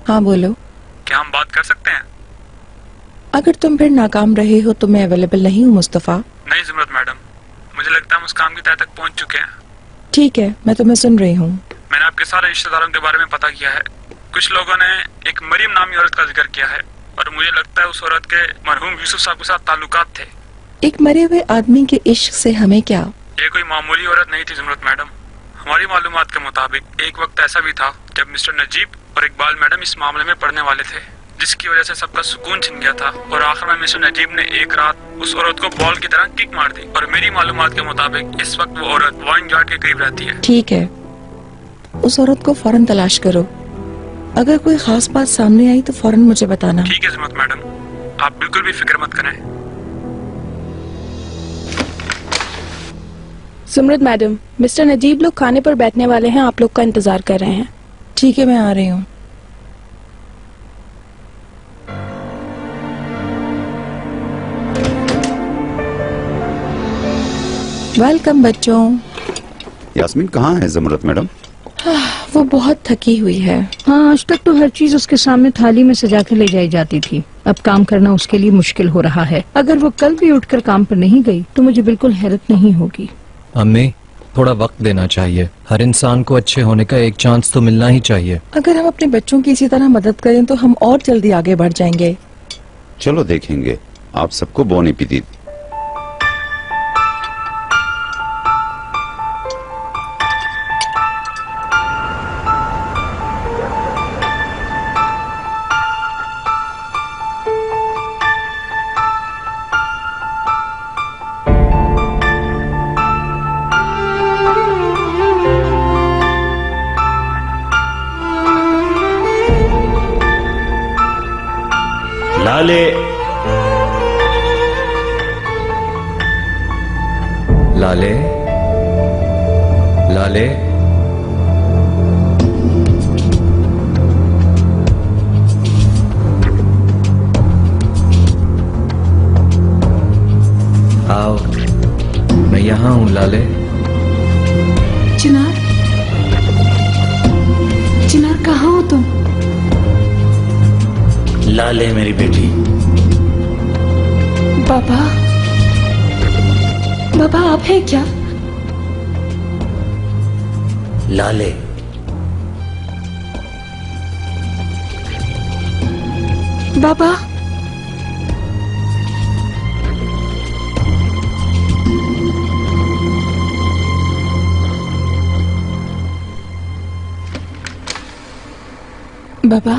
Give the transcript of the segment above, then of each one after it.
हाँ बोलो। क्या हम बात कर सकते हैं? अगर तुम फिर नाकाम रहे हो तो मैं अवेलेबल नहीं हूँ मुस्तफा। नहीं ज़ुमरत मैडम, मुझे लगता है हम उस काम की तह तक पहुंच चुके हैं। ठीक है, मैं तुम्हें सुन रही हूँ। मैंने आपके सारे रिश्तेदारों के बारे में पता किया है। कुछ लोगों ने एक मरियम नामी औरत का जिक्र किया है और मुझे लगता है उस औरत के मरहूम यूसुफ साहब के साथ ताल्लुकात थे। एक मरे हुए आदमी के इश्क से हमें क्या? ये कोई मामूली औरत नहीं थी ज़ुमरत मैडम। हमारी मालूमात के मुताबिक एक वक्त ऐसा भी था जब मिस्टर नजीब और इकबाल मैडम इस मामले में पढ़ने वाले थे, जिसकी वजह से सबका सुकून छिन गया था और आखिर में मिस्टर नजीब ने एक रात उस औरत को बॉल की तरह किक मार दी और मेरी मालूमात के मुताबिक इस वक्त वो औरत वाइन यार्ड के करीब रहती है। ठीक है, उस औरत को फौरन तलाश करो। अगर कोई खास बात सामने आई तो फौरन मुझे बताना। ठीक है ज़ुमरत मैडम, आप बिल्कुल भी फिक्र मत करें। ज़ुमरत मैडम, मिस्टर नजीब लोग खाने पर बैठने वाले हैं, आप लोग का इंतजार कर रहे हैं। ठीक है, मैं आ रही हूँ। वेलकम बच्चों। यास्मीन कहाँ है ज़ुमरत मैडम? वो बहुत थकी हुई है। हाँ, आज तक तो हर चीज उसके सामने थाली में सजा कर ले जाई जाती थी। अब काम करना उसके लिए मुश्किल हो रहा है। अगर वो कल भी उठकर काम पर नहीं गई तो मुझे बिल्कुल हैरत नहीं होगी। अम्मी, थोड़ा वक्त देना चाहिए। हर इंसान को अच्छे होने का एक चांस तो मिलना ही चाहिए। अगर हम अपने बच्चों की इसी तरह मदद करें तो हम और जल्दी आगे बढ़ जाएंगे। चलो देखेंगे। आप सबको बोनी पीती। लाले लाले लाले आओ, मैं यहाँ हूँ लाले। चिनार, चिनार कहाँ हो तुम? लाले मेरी बेटी। बाबा, बाबा आप हैं क्या? लाले, बाबा, बाबा,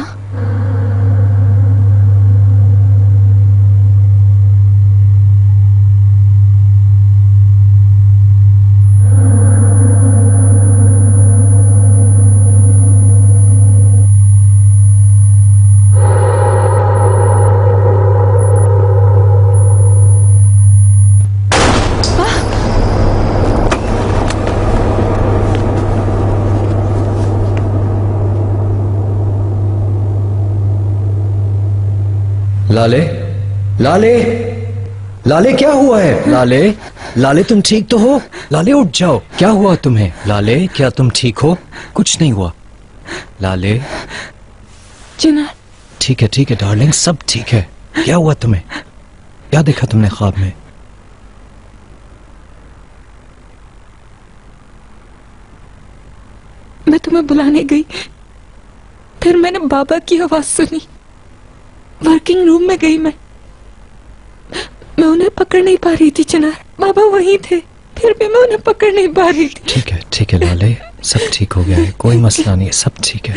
लाले लाले लाले, क्या हुआ है? लाले लाले, तुम ठीक तो हो? लाले उठ जाओ, क्या हुआ तुम्हें? लाले, क्या तुम ठीक हो? कुछ नहीं हुआ लाले? चिनार। ठीक है डार्लिंग, सब ठीक है। क्या हुआ तुम्हें? क्या देखा तुमने ख्वाब में? मैं तुम्हें बुलाने गई, फिर मैंने बाबा की आवाज सुनी। वर्किंग रूम में गई मैं उन्हें पकड़ नहीं पा रही थी चिनार। बाबा वहीं थे, फिर भी मैं उन्हें पकड़ नहीं पा रही थी। ठीक है लाले, सब ठीक हो गया है, कोई मसला नहीं है, सब ठीक है।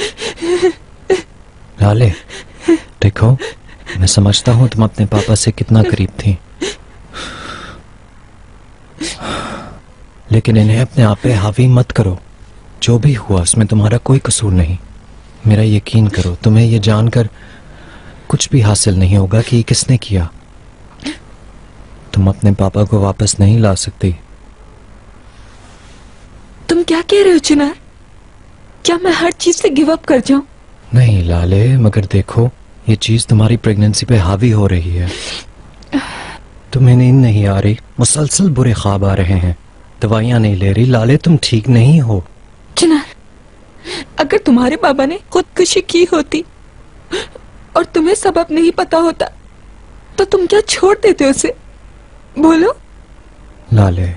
लाले देखो, मैं समझता हूँ तुम अपने पापा से कितना करीब थी, लेकिन इन्हें अपने आप पे हावी मत करो। जो भी हुआ उसमें तुम्हारा कोई कसूर नहीं। मेरा यकीन करो, तुम्हें ये जानकर कुछ भी हासिल नहीं होगा कि ये किसने किया। तुम अपने पापा को वापस नहीं ला सकती। तुम क्या कह रहे हो चिनार? क्या मैं हर चीज से गिव अप कर जाऊं? नहीं लाले, मगर देखो, ये चीज तुम्हारी प्रेगनेंसी पे हावी हो रही है। तुम्हें नींद नहीं आ रही, मुसलसल बुरे ख्वाब आ रहे हैं, दवाइयां नहीं ले रही। लाले तुम ठीक नहीं हो। चिनार, अगर तुम्हारे बाबा ने खुदकुशी की होती और तुम्हें सबब नहीं पता होता तो तुम क्या छोड़ देते उसे? बोलो। लाले,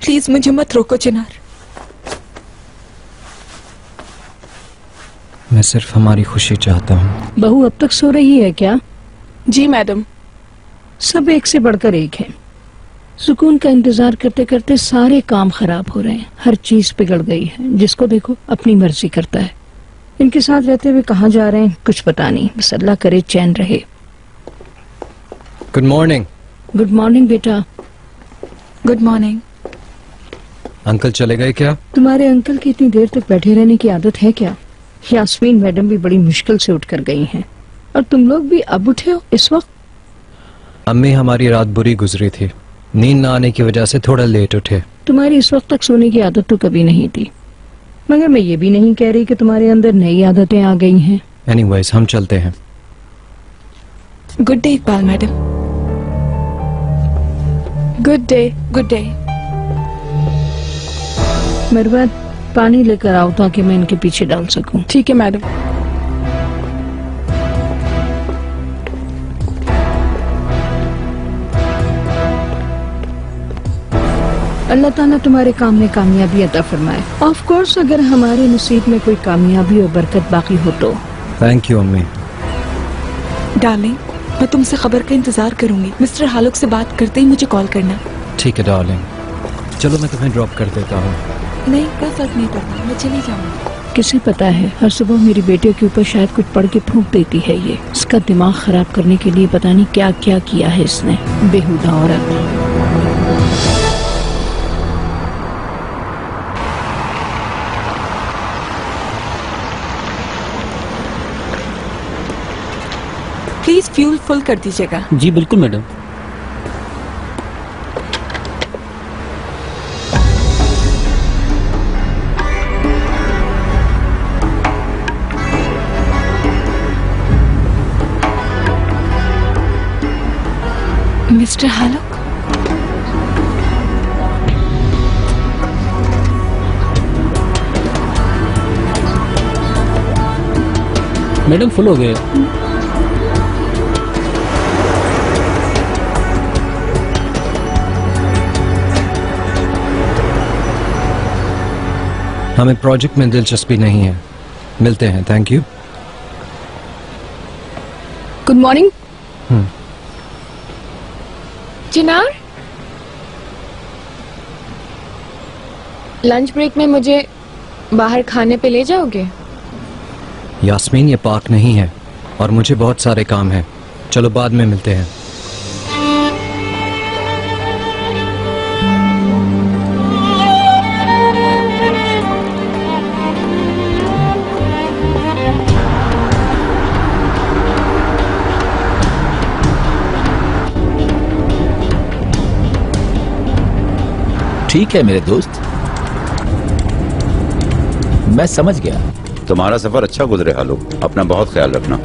प्लीज मुझे मत रोको चिनार। मैं सिर्फ हमारी खुशी चाहता हूँ। बहू अब तक सो रही है क्या? जी मैडम। सब एक से बढ़कर एक है। सुकून का इंतजार करते करते सारे काम खराब हो रहे हैं, हर चीज बिगड़ गई है। जिसको देखो अपनी मर्जी करता है। इनके साथ रहते हुए कहाँ जा रहे हैं कुछ पता नहीं, बस अल्लाह करे चैन रहे। Good morning. गुड मॉर्निंग बेटा। Good morning. अंकल चले गए क्या? तुम्हारे अंकल की इतनी देर तक बैठे रहने की आदत है क्या? यास्मीन मैडम भी बड़ी मुश्किल से उठकर गई हैं और तुम लोग भी अब उठे हो इस वक्त? अम्मी हमारी रात बुरी गुजरी थी, नींद ना आने की वजह से थोड़ा लेट उठे। तुम्हारी इस वक्त तक सोने की आदत तो कभी नहीं थी, मगर मैं ये भी नहीं कह रही कि तुम्हारे अंदर नई आदतें आ गई हैं। एनीवेज हम चलते हैं। Good day Iqbal madam. Good day. Good day. मरवा पानी लेकर आओ ताकि मैं इनके पीछे डाल सकूं। ठीक है मैडम। अल्लाह ताला तुम्हारे काम में कामयाबी अता फरमाए। ऑफ कोर्स अगर हमारे नसीब में कोई कामयाबी और बरकत बाकी हो तो। थैंक यू अम्मी। डार्लिंग, मैं तुमसे खबर का इंतजार करूंगी। मिस्टर हालुक से बात करते ही मुझे कॉल करना। ठीक है डार्लिंग, चलो मैं तुम्हें ड्रॉप कर देता हूँ। नहीं, कोई फर्क नहीं पड़ता, मैं चली जाऊंगी। किसे पता है, हर सुबह मेरी बेटियों के ऊपर शायद कुछ पढ़ के फूंक देती है ये। इसका दिमाग खराब करने के लिए पता नहीं क्या क्या किया है इसने, बेहुदा औरत। प्लीज फ्यूल फुल कर दीजिएगा। जी बिल्कुल मैडम। मिस्टर हालुक, मैडम फुल हो गए। हमें प्रोजेक्ट में दिलचस्पी नहीं है, मिलते हैं। Thank you. Good morning. Chinar, lunch break में मुझे बाहर खाने पे ले जाओगे? यास्मीन ये पार्क नहीं है और मुझे बहुत सारे काम हैं। चलो बाद में मिलते हैं। ठीक है मेरे दोस्त, मैं समझ गया। तुम्हारा सफर अच्छा गुजरे हालुक, अपना बहुत ख्याल रखना।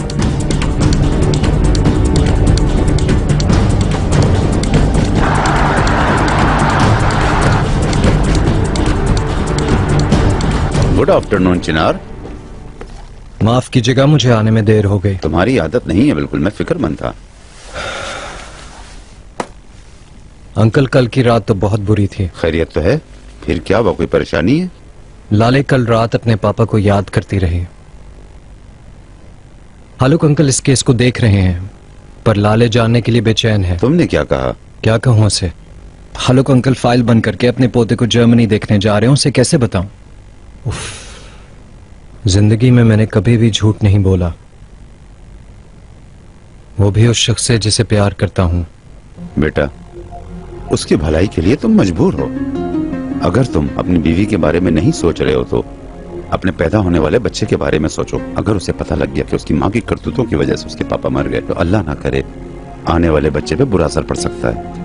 गुड आफ्टरनून चिनार। माफ कीजिएगा मुझे आने में देर हो गई। तुम्हारी आदत नहीं है बिल्कुल, मैं फिक्रमंद था। अंकल कल की रात तो बहुत बुरी थी। खैरियत तो है? फिर क्या हुआ, कोई परेशानी है? लाले कल रात अपने पापा को याद करती रही। हालुक अंकल इस केस को देख रहे हैं पर लाले जानने के लिए बेचैन है। तुमने क्या कहा? क्या कहूं उसे? हालुक अंकल फाइल बंद करके अपने पोते को जर्मनी देखने जा रहे हैं, उसे कैसे बताऊं? उफ, जिंदगी में मैंने कभी भी झूठ नहीं बोला, वो भी उस शख्स से जिसे प्यार करता हूं। बेटा, उसकी भलाई के लिए तुम मजबूर हो। अगर तुम अपनी बीवी के बारे में नहीं सोच रहे हो तो अपने पैदा होने वाले बच्चे के बारे में सोचो। अगर उसे पता लग गया कि उसकी माँ की करतूतों की वजह से उसके पापा मर गए तो अल्लाह ना करे आने वाले बच्चे पे बुरा असर पड़ सकता है।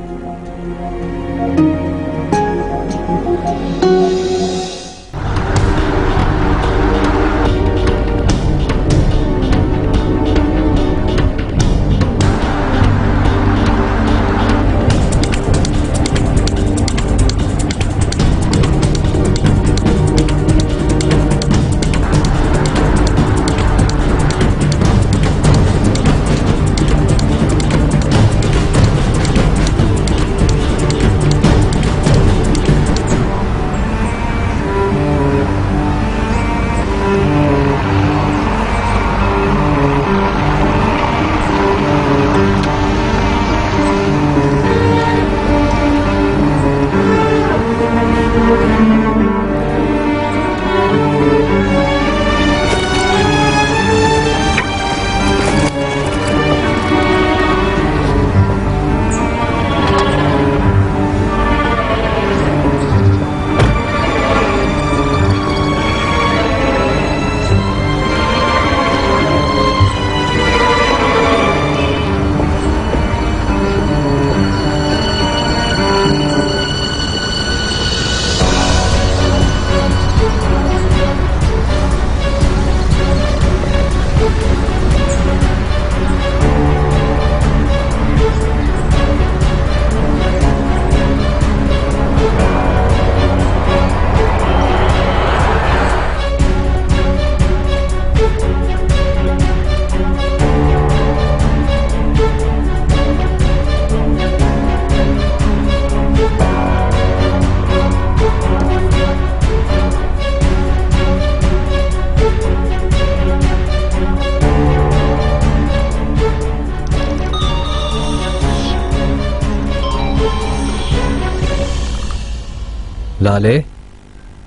लाले,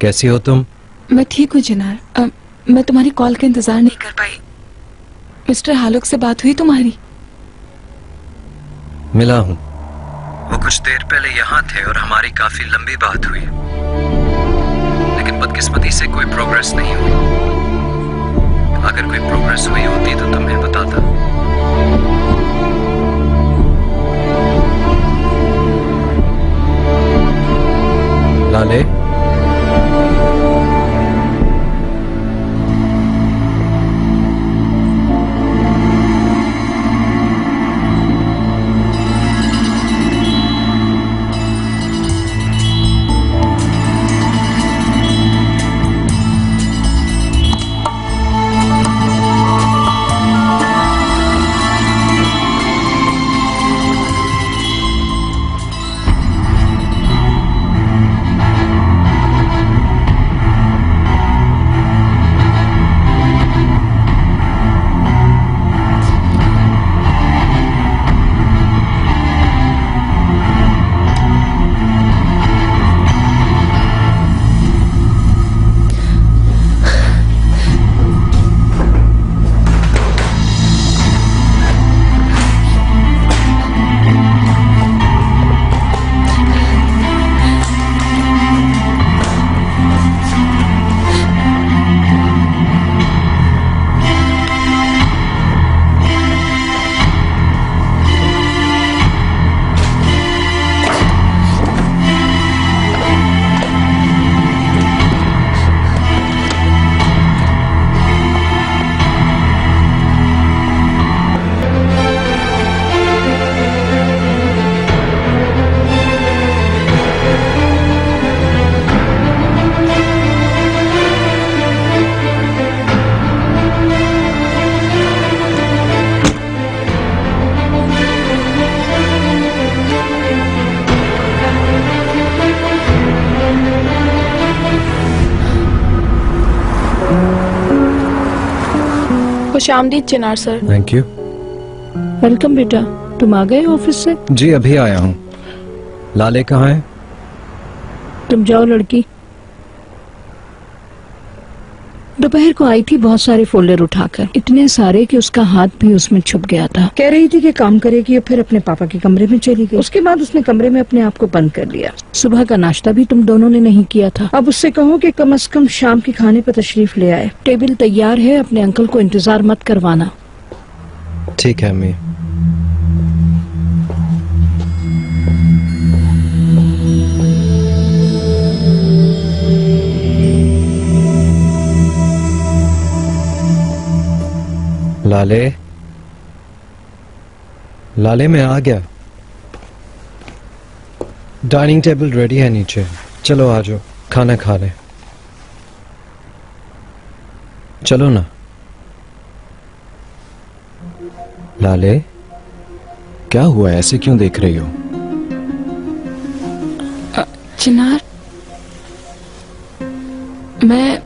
कैसी हो तुम? मैं ठीक हूँ चिनार। मैं तुम्हारी कॉल का इंतजार नहीं कर पाई। मिस्टर हालुक से बात हुई तुम्हारी? मिला हूँ। वो कुछ देर पहले यहाँ थे और हमारी काफी लंबी बात हुई, लेकिन बदकिस्मती से कोई प्रोग्रेस नहीं हुई। अगर कोई प्रोग्रेस हुई होती तो तुम्हें बताता। लाले, खुशामदीद चिनार सर। Thank you. वेलकम बेटा, तुम आ गए ऑफिस से? जी अभी आया हूँ। लाले कहाँ है? तुम जाओ लड़की। दोपहर को आई थी बहुत सारे फोल्डर उठाकर, इतने सारे कि उसका हाथ भी उसमें छुप गया था। कह रही थी कि काम करेगी, फिर अपने पापा के कमरे में चली गई। उसके बाद उसने कमरे में अपने आप को बंद कर लिया। सुबह का नाश्ता भी तुम दोनों ने नहीं किया था। अब उससे कहो कि कम से कम शाम के खाने पर तशरीफ ले आए। टेबल तैयार है, अपने अंकल को इंतजार मत करवाना। ठीक है अम्मी। लाले, लाले मैं आ गया। डाइनिंग टेबल रेडी है नीचे, चलो आ जाओ, खाना खा ले। चलो ना। लाले, क्या हुआ, ऐसे क्यों देख रही हो? चिनार, मैं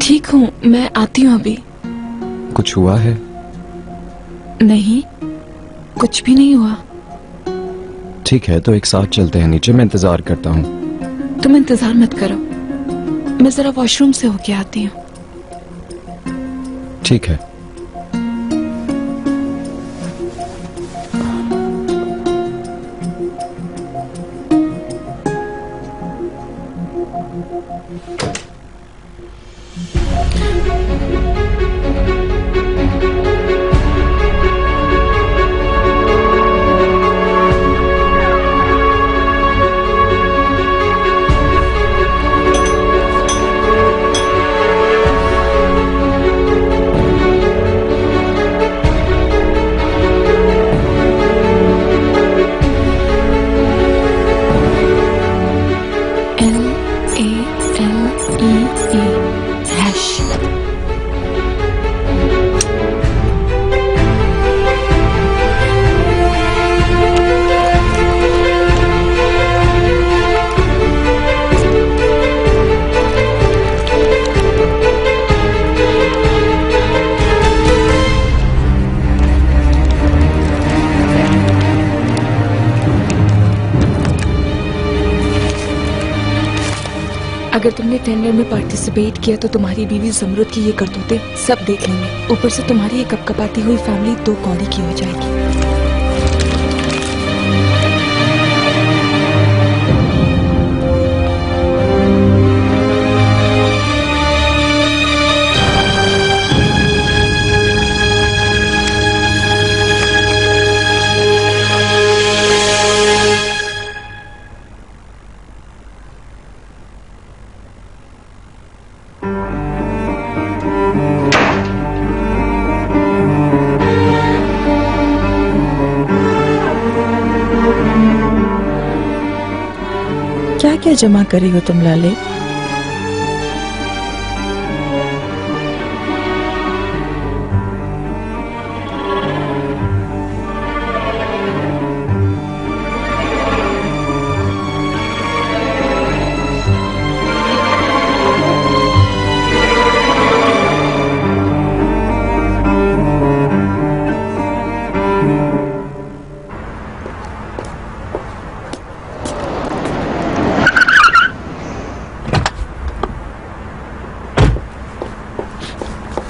ठीक हूँ, मैं आती हूँ अभी। कुछ हुआ है? नहीं, कुछ भी नहीं हुआ। ठीक है तो एक साथ चलते हैं नीचे, मैं इंतजार करता हूँ। तुम इंतजार मत करो, मैं जरा वॉशरूम से होके आती हूँ। ठीक है। LALEE hash. अगर तुमने टेंडर में पार्टिसिपेट किया तो तुम्हारी बीवी ज़मरुद की ये करतूतें सब देख लेंगे। ऊपर से तुम्हारी ये कपकपाती हुई फैमिली 2 कौड़ी की हो जाएगी। क्या क्या जमा करी हो तुम लाले?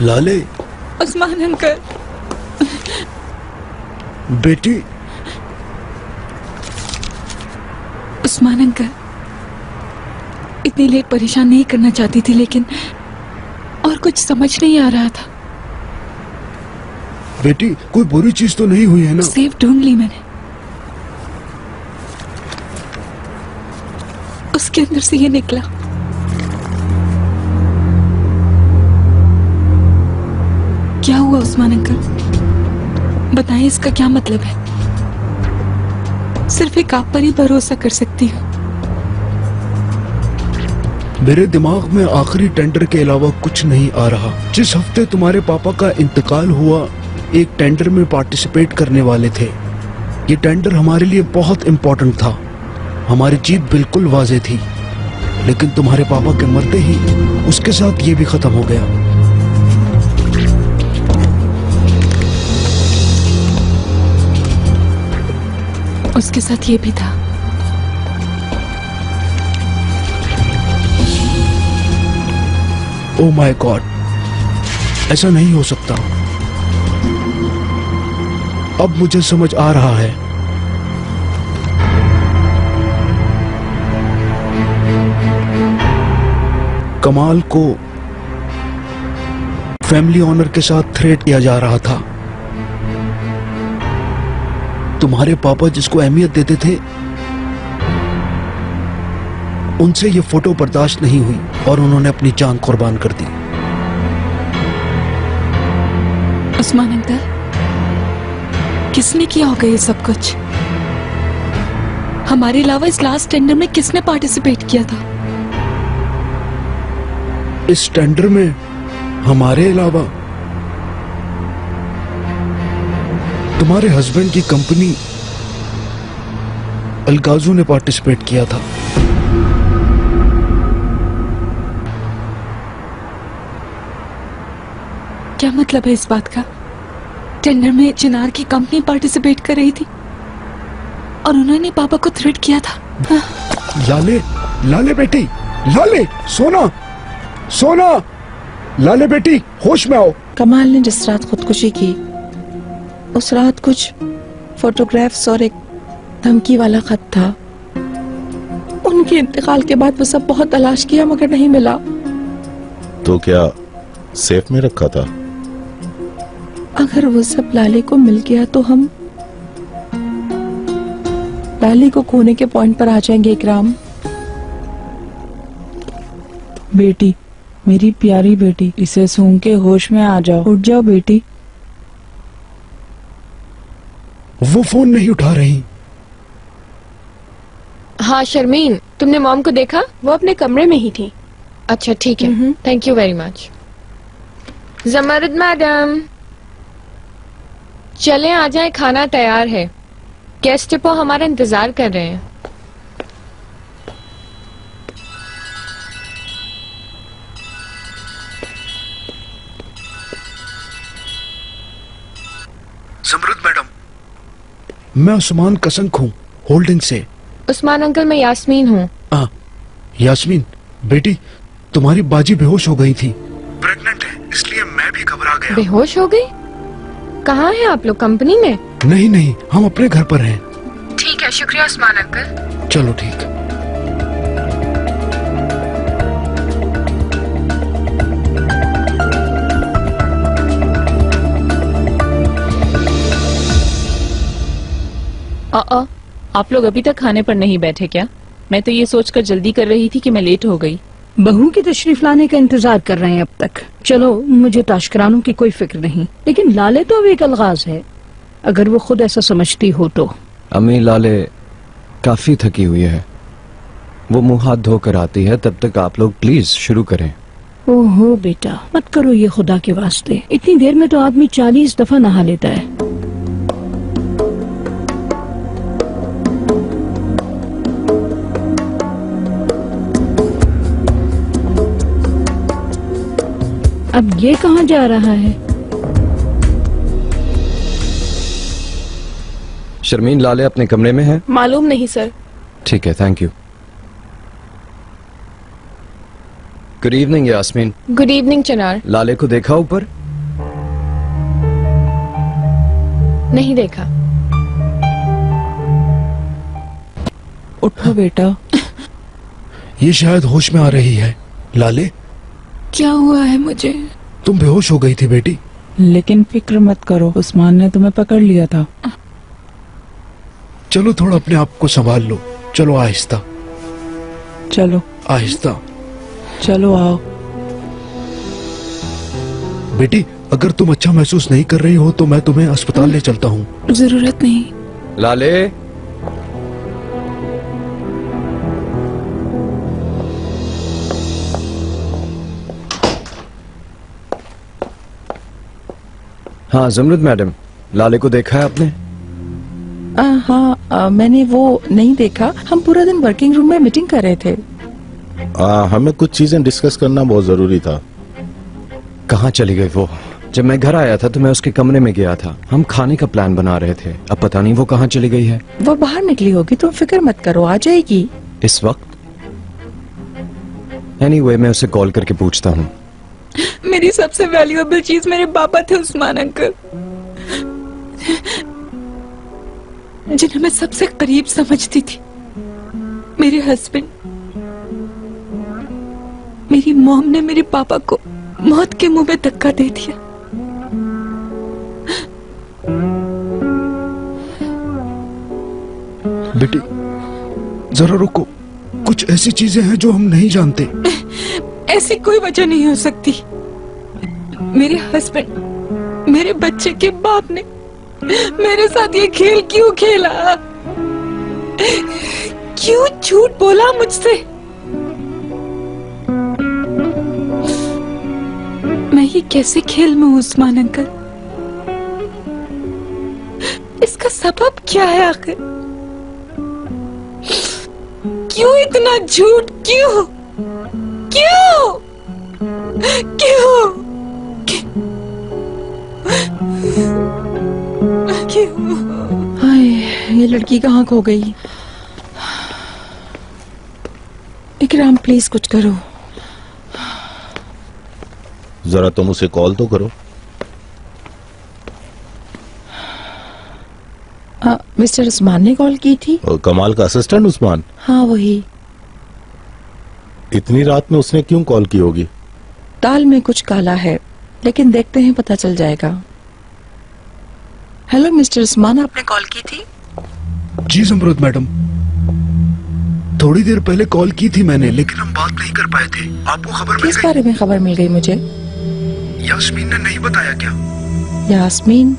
लाले। उस्मान अंकल। बेटी। उस्मान अंकल, इतनी लेट परेशान नहीं करना चाहती थी, लेकिन और कुछ समझ नहीं आ रहा था। बेटी, कोई बुरी चीज तो नहीं हुई है ना? सेफ ढूंढ ली मैंने, उसके अंदर से ये निकला। क्या हुआ उस्मान अंकल? बताएं, इसका क्या मतलब है? सिर्फ एक आप पर ही भरोसा कर सकती हूँ। मेरे दिमाग में आखिरी टेंडर के अलावा कुछ नहीं आ रहा। जिस हफ्ते तुम्हारे पापा का इंतकाल हुआ, एक टेंडर में पार्टिसिपेट करने वाले थे। ये टेंडर हमारे लिए बहुत इम्पोर्टेंट था। हमारी जीत बिल्कुल वाज़ेह थी, लेकिन तुम्हारे पापा के मरते ही उसके साथ ये भी खत्म हो गया। उसके साथ ये भी था। ओह माय गॉड, ऐसा नहीं हो सकता। अब मुझे समझ आ रहा है। कमाल को फैमिली ऑनर के साथ थ्रेट किया जा रहा था। तुम्हारे पापा जिसको अहमियत देते थे, उनसे ये फोटो बर्दाश्त नहीं हुई और उन्होंने अपनी जान कुर्बान कर दी। उस्मान अंकल, किसने किया होगा ये सब कुछ? हमारे अलावा इस लास्ट टेंडर में किसने पार्टिसिपेट किया था? इस टेंडर में हमारे अलावा तुम्हारे हस्बैंड की कंपनी अलगाजू ने पार्टिसिपेट किया था। क्या मतलब है इस बात का? टेंडर में चिनार की कंपनी पार्टिसिपेट कर रही थी और उन्होंने पापा को थ्रेट किया था। लाले, लाले बेटी, लाले, सोना, सोना, लाले बेटी, होश में आओ। कमाल ने जिस रात खुदकुशी की, उस रात कुछ फोटोग्राफ्स और एक धमकी वाला खत था। उनके इंतकाल के बाद वो सब बहुत तलाश किया मगर नहीं मिला। तो क्या सेफ में रखा था? अगर वो सब लाले को मिल गया तो हम लाले को खोने के पॉइंट पर आ जाएंगे। इकराम बेटी, मेरी प्यारी बेटी, इसे सूंघ के होश में आ जाओ। उठ जाओ बेटी। वो फोन नहीं उठा रही। हाँ शर्मीन, तुमने मॉम को देखा? वो अपने कमरे में ही थी। अच्छा ठीक है, thank you very much. Zamarrud madam, चलें आ जाएं, खाना तैयार है। गेस्ट डिपो हमारा इंतजार कर रहे हैं। ज़मरुद मैडम, मैं उस्मान कसंक हूँ, होल्डिंग से। उस्मान अंकल, मैं यास्मीन हूँ। यास्मीन, बेटी, तुम्हारी बाजी बेहोश हो गई थी। प्रेग्नेंट है, इसलिए मैं भी घबरा गया। बेहोश हो गई? कहाँ हैं आप लोग, कंपनी में? नहीं नहीं, हम अपने घर पर हैं। ठीक है, शुक्रिया उस्मान अंकल। चलो ठीक। आप लोग अभी तक खाने पर नहीं बैठे क्या? मैं तो ये सोचकर जल्दी कर रही थी कि मैं लेट हो गई। बहू की तशरीफ लाने का इंतजार कर रहे हैं अब तक। चलो, मुझे ताशकरानों की कोई फिक्र नहीं, लेकिन लाले तो अभी एक अलगाज है, अगर वो खुद ऐसा समझती हो तो। अम्मी, लाले काफी थकी हुई है, वो मुंह हाथ धोकर आती है, तब तक आप लोग प्लीज शुरू करें। ओहो बेटा, मत करो ये खुदा के वास्ते, इतनी देर में तो आदमी 40 दफा नहा लेता है। अब ये कहाँ जा रहा है? शर्मीन, लाले अपने कमरे में है? मालूम नहीं सर। ठीक है, thank you. Good evening Yasmeen. Good evening Chinar. Lale को देखा ऊपर? नहीं देखा। उठो बेटा। ये शायद होश में आ रही है। लाले, क्या हुआ है मुझे? तुम बेहोश हो गई थी बेटी। लेकिन फिक्र मत करो, उस्मान ने तुम्हें पकड़ लिया था। चलो थोड़ा अपने आप को संभाल लो। चलो आहिस्ता। चलो आहिस्ता। चलो आओ। बेटी, अगर तुम अच्छा महसूस नहीं कर रही हो तो मैं तुम्हें अस्पताल ले चलता हूँ। जरूरत नहीं। लाले, हाँ जमरुद मैडम, लाले को देखा है आपने? हाँ, मैंने वो नहीं देखा। हम पूरा दिन वर्किंग रूम में मीटिंग कर रहे थे। हमें कुछ चीजें डिस्कस करना बहुत जरूरी था। कहाँ चली गई वो? जब मैं घर आया था तो मैं उसके कमरे में गया था, हम खाने का प्लान बना रहे थे। अब पता नहीं वो कहाँ चली गई है। वो बाहर निकली होगी, तुम फिक्र मत करो, आ जाएगी इस वक्त। एनीवे, मैं उसे कॉल करके पूछता हूँ। मेरी सबसे वैल्यूएबल चीज मेरे पापा थे उस्मान अंकल, जिन्हें मैं सबसे करीब समझती थी। मेरे हस्बैंड, मेरी मॉम ने मेरे पापा को मौत के मुंह में धक्का दे दिया। बेटी जरा रुको, कुछ ऐसी चीजें हैं जो हम नहीं जानते। ऐसी कोई वजह नहीं हो सकती। मेरे हस्बैंड, मेरे बच्चे के बाप ने मेरे साथ ये खेल क्यों खेला? क्यों झूठ बोला मुझसे? मैं ये कैसे खेल में हूं उस्मान अंकल? इसका सबब क्या है आखिर? क्यों इतना झूठ? क्यों क्यों क्यों क्यों? हाय, ये लड़की कहाँ खो गई? इकराम प्लीज कुछ करो। जरा तुम उसे कॉल तो करो। मिस्टर उस्मान ने कॉल की थी। और कमाल का असिस्टेंट उस्मान? हाँ वही। इतनी रात में उसने क्यों कॉल की होगी? दाल में कुछ काला है, लेकिन देखते हैं, पता चल जाएगा। हेलो मिस्टर उस्मान, आपने कॉल की थी? जी जमरुद मैडम, थोड़ी देर पहले कॉल की थी मैंने, लेकिन हम बात नहीं कर पाए थे। आपको खबर मिल गई? किस बारे में खबर मिल गई मुझे? यास्मीन ने नहीं बताया क्या? यास्मीन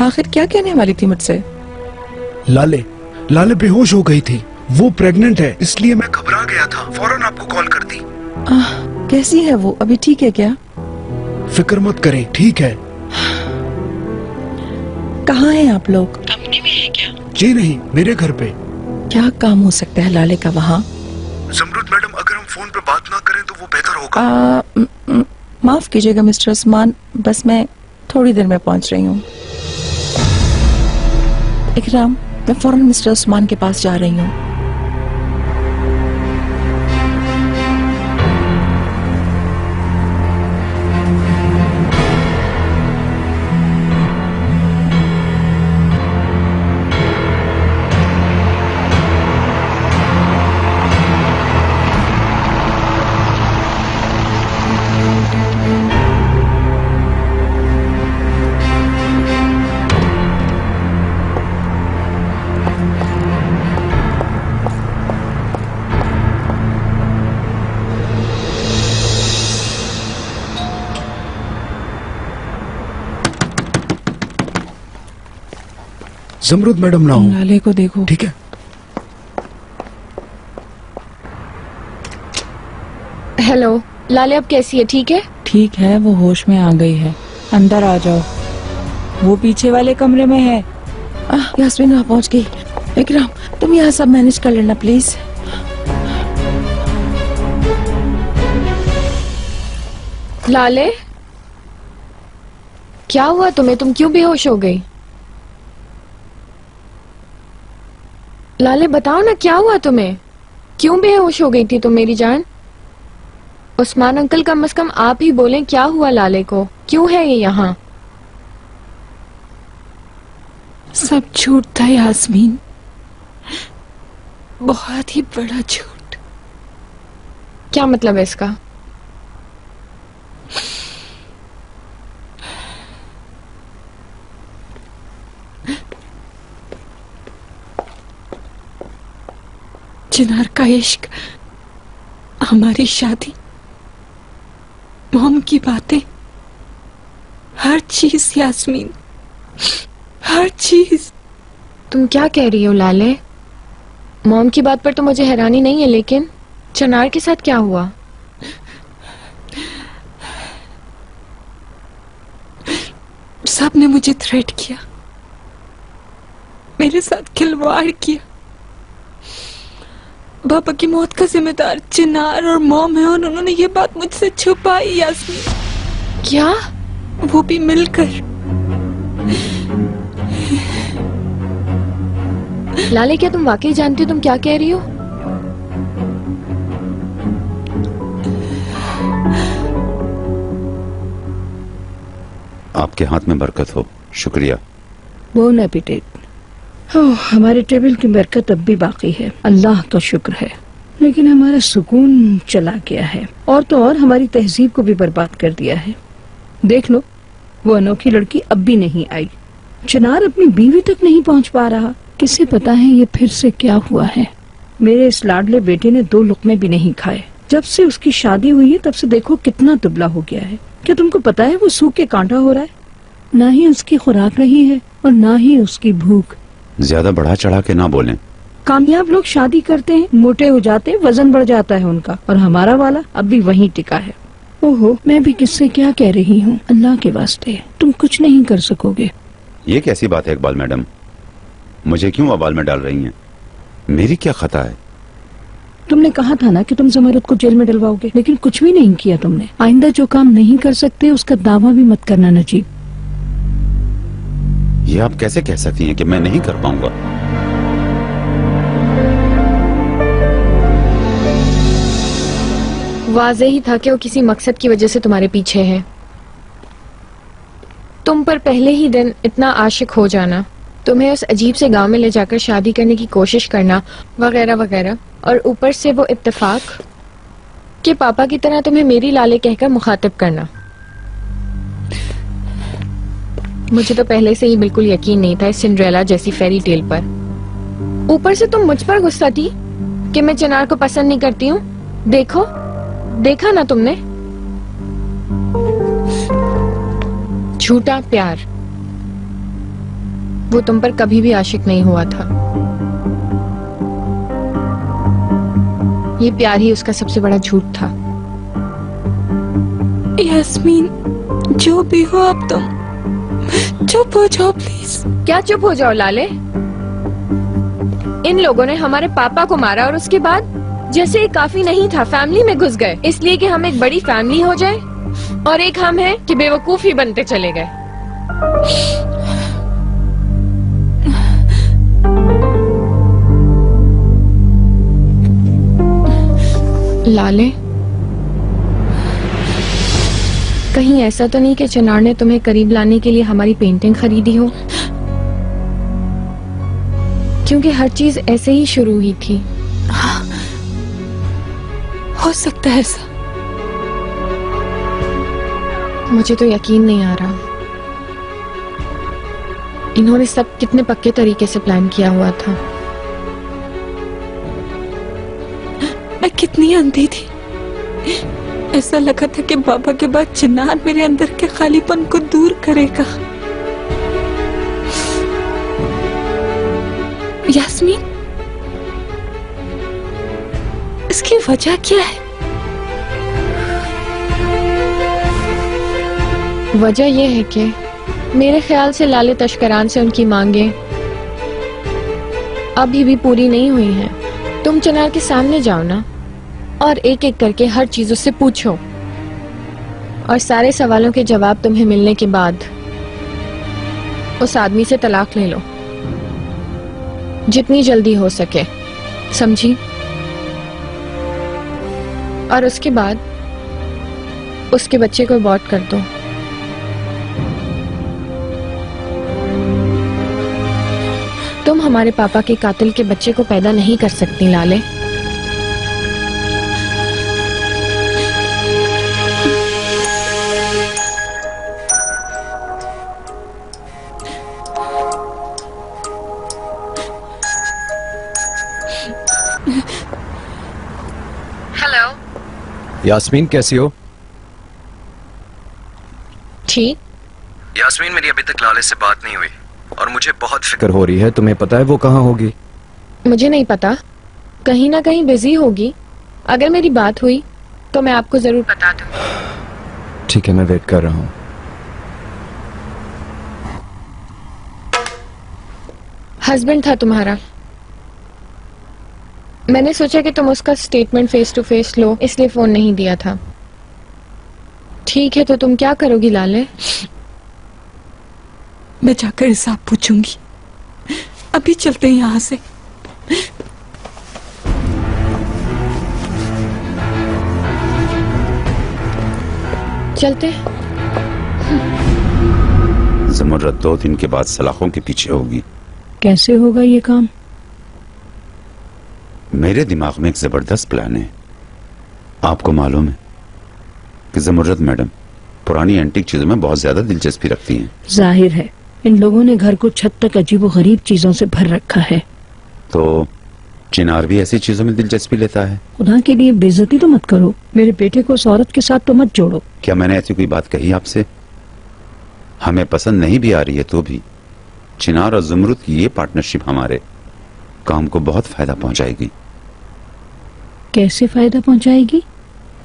आखिर क्या कहने वाली थी मुझसे? लाले बेहोश हो गई थी, वो प्रेग्नेंट है, इसलिए मैं घबरा गया था, फौरन आपको कॉल कर दी। कैसी है वो, अभी ठीक है क्या? फिक्र मत करें, ठीक है। कहाँ हैं आप लोग? कंपनी में है क्या? जी नहीं, मेरे घर पे। क्या काम हो सकता है लाले का वहाँ? जमरुद मैडम, अगर हम फोन पे बात ना करें तो वो बेहतर होगा। माफ कीजिएगा मिस्टर उस्मान, बस मैं थोड़ी देर में पहुँच रही हूँ। इकराम, मैं फौरन मिस्टर उस्मान के पास जा रही हूँ। जमरुद मैडम ना हो। लाले को देखो। ठीक है। हेलो लाले, अब कैसी है? ठीक है? ठीक है, वो होश में आ गई है। अंदर आ जाओ, वो पीछे वाले कमरे में है। यास्मीन वहाँ पहुँच गई। इकराम तुम यहाँ सब मैनेज कर लेना प्लीज। लाले क्या हुआ तुम्हें? तुम क्यों बेहोश हो गई? लाले बताओ ना, क्या हुआ तुम्हें? क्यों बेहोश हो गई थी तुम मेरी जान? उस्मान अंकल कम से कम आप ही बोलें, क्या हुआ लाले को? क्यों है ये यहाँ? सब झूठ था यास्मीन, बहुत ही बड़ा झूठ। क्या मतलब है इसका? चिनार का इश्क, हमारी शादी, मॉम की बातें, हर चीज यास्मीन, हर चीज। तुम क्या कह रही हो लाले? मॉम की बात पर तो मुझे हैरानी नहीं है, लेकिन चिनार के साथ क्या हुआ? सबने मुझे थ्रेट किया, मेरे साथ खिलवाड़ किया। पापा की मौत का जिम्मेदार चिनार और मॉम है, और उन्होंने ये बात मुझसे छुपाई यास्मीन। क्या? वो भी मिलकर। लाले क्या तुम वाकई जानती हो तुम क्या कह रही हो? आपके हाथ में बरकत हो। शुक्रिया। Bone epithet. हमारे टेबल की बरकत अब भी बाकी है, अल्लाह का शुक्र है, लेकिन हमारा सुकून चला गया है, और तो और हमारी तहजीब को भी बर्बाद कर दिया है। देख लो, वो अनोखी लड़की अब भी नहीं आई। चिनार अपनी बीवी तक नहीं पहुंच पा रहा। किसे पता है ये फिर से क्या हुआ है। मेरे इस लाडले बेटे ने 2 लुकमे भी नहीं खाए। जब से उसकी शादी हुई है तब से देखो कितना दुबला हो गया है। क्या तुमको पता है वो सूख के कांटा हो रहा है? ना ही उसकी खुराक रही है और ना ही उसकी भूख। ज्यादा बढ़ा चढ़ा के ना बोलें। कामयाब लोग शादी करते हैं, मोटे हो जाते हैं, वजन बढ़ जाता है उनका, और हमारा वाला अब भी वहीं टिका है। ओहो, मैं भी किससे क्या कह रही हूँ। अल्लाह के वास्ते तुम कुछ नहीं कर सकोगे। ये कैसी बात है इकबाल मैडम? मुझे क्यों अबाल में डाल रही हैं? मेरी क्या खता है? तुमने कहा था ना कि तुम जमारत को जेल में डलवाओगे, लेकिन कुछ भी नहीं किया तुमने। आइंदा जो काम नहीं कर सकते उसका दावा भी मत करना नजीब। ये आप कैसे कह सकती हैं कि मैं नहीं कर पाऊंगा? वाज़ेह ही था कि वो किसी मकसद की वजह से तुम्हारे पीछे है। तुम पर पहले ही दिन इतना आशिक हो जाना, तुम्हें उस अजीब से गांव में ले जाकर शादी करने की कोशिश करना, वगैरह वगैरह, और ऊपर से वो इत्तेफाक कि पापा की तरह तुम्हें मेरी लाले कहकर मुखातिब करना। मुझे तो पहले से ही बिल्कुल यकीन नहीं था इस सिंड्रेला जैसी फेरी टेल पर। ऊपर से तुम मुझ पर गुस्सा थी कि मैं चिनार को पसंद नहीं करती हूँ। देखो, देखा ना तुमने? झूठा प्यार, वो तुम पर कभी भी आशिक नहीं हुआ था। ये प्यार ही उसका सबसे बड़ा झूठ था। यास्मीन, जो भी हो अब तुम चुप हो जाओ प्लीज। क्या चुप हो जाओ लाले? इन लोगों ने हमारे पापा को मारा और उसके बाद जैसे ये काफी नहीं था, फैमिली में घुस गए, इसलिए कि हम एक बड़ी फैमिली हो जाए, और एक हम हैं कि बेवकूफ ही बनते चले गए। लाले, कहीं ऐसा तो नहीं कि चिनार ने तुम्हें करीब लाने के लिए हमारी पेंटिंग खरीदी हो? क्योंकि हर चीज ऐसे ही शुरू हुई थी। हाँ, हो सकता है ऐसा। मुझे तो यकीन नहीं आ रहा। इन्होंने सब कितने पक्के तरीके से प्लान किया हुआ था। मैं कितनी अंधी थी। ऐसा लगा था कि बाबा के बाद चिनार मेरे अंदर के खालीपन को दूर करेगा। यास्मीन, इसकी वजह क्या है? वजह यह है कि मेरे ख्याल से लाले तशकरान से उनकी मांगे अभी भी पूरी नहीं हुई हैं। तुम चिनार के सामने जाओ ना और एक एक करके हर चीज उससे पूछो और सारे सवालों के जवाब तुम्हें मिलने के बाद उस आदमी से तलाक ले लो, जितनी जल्दी हो सके, समझी? और उसके बाद उसके बच्चे को अबॉर्ट कर दो। तुम हमारे पापा के कातिल के बच्चे को पैदा नहीं कर सकती लाले। हेलो यास्मीन, कैसी हो? ठीक। यास्मीन, मेरी अभी तक लाले से बात नहीं हुई और मुझे बहुत फिक्र हो रही है। तुम्हें पता है वो कहाँ होगी? मुझे नहीं पता, कहीं ना कहीं बिजी होगी। अगर मेरी बात हुई तो मैं आपको जरूर बता दूंगी। ठीक है, मैं वेट कर रहा हूँ। हस्बैंड था तुम्हारा, मैंने सोचा कि तुम उसका स्टेटमेंट फेस टू फेस लो, इसलिए फोन नहीं दिया था। ठीक है, तो तुम क्या करोगी लाले? मैं जाकर हिसाब पूछूंगी। अभी चलते हैं यहाँ से। चलते। ज़मुरत 2 दिन के बाद सलाखों के पीछे होगी। कैसे होगा ये काम? मेरे दिमाग में एक जबरदस्त प्लान है। आपको मालूम है कि ज़मुरत मैडम पुरानी एंटीक चीजों में बहुत ज्यादा दिलचस्पी रखती हैं। जाहिर है इन लोगों ने घर को छत तक अजीबोगरीब चीजों से भर रखा है। तो चिनार भी ऐसी चीजों में दिलचस्पी लेता है। खुदा के लिए बेइज्जती तो मत करो, मेरे बेटे को उस औरत के साथ तो मत जोड़ो। क्या मैंने ऐसी कोई बात कही आपसे? हमें पसंद नहीं भी आ रही है तो भी चिनार और ज़ुमरुद की ये पार्टनरशिप हमारे काम को बहुत फायदा पहुंचाएगी। कैसे फायदा पहुंचाएगी?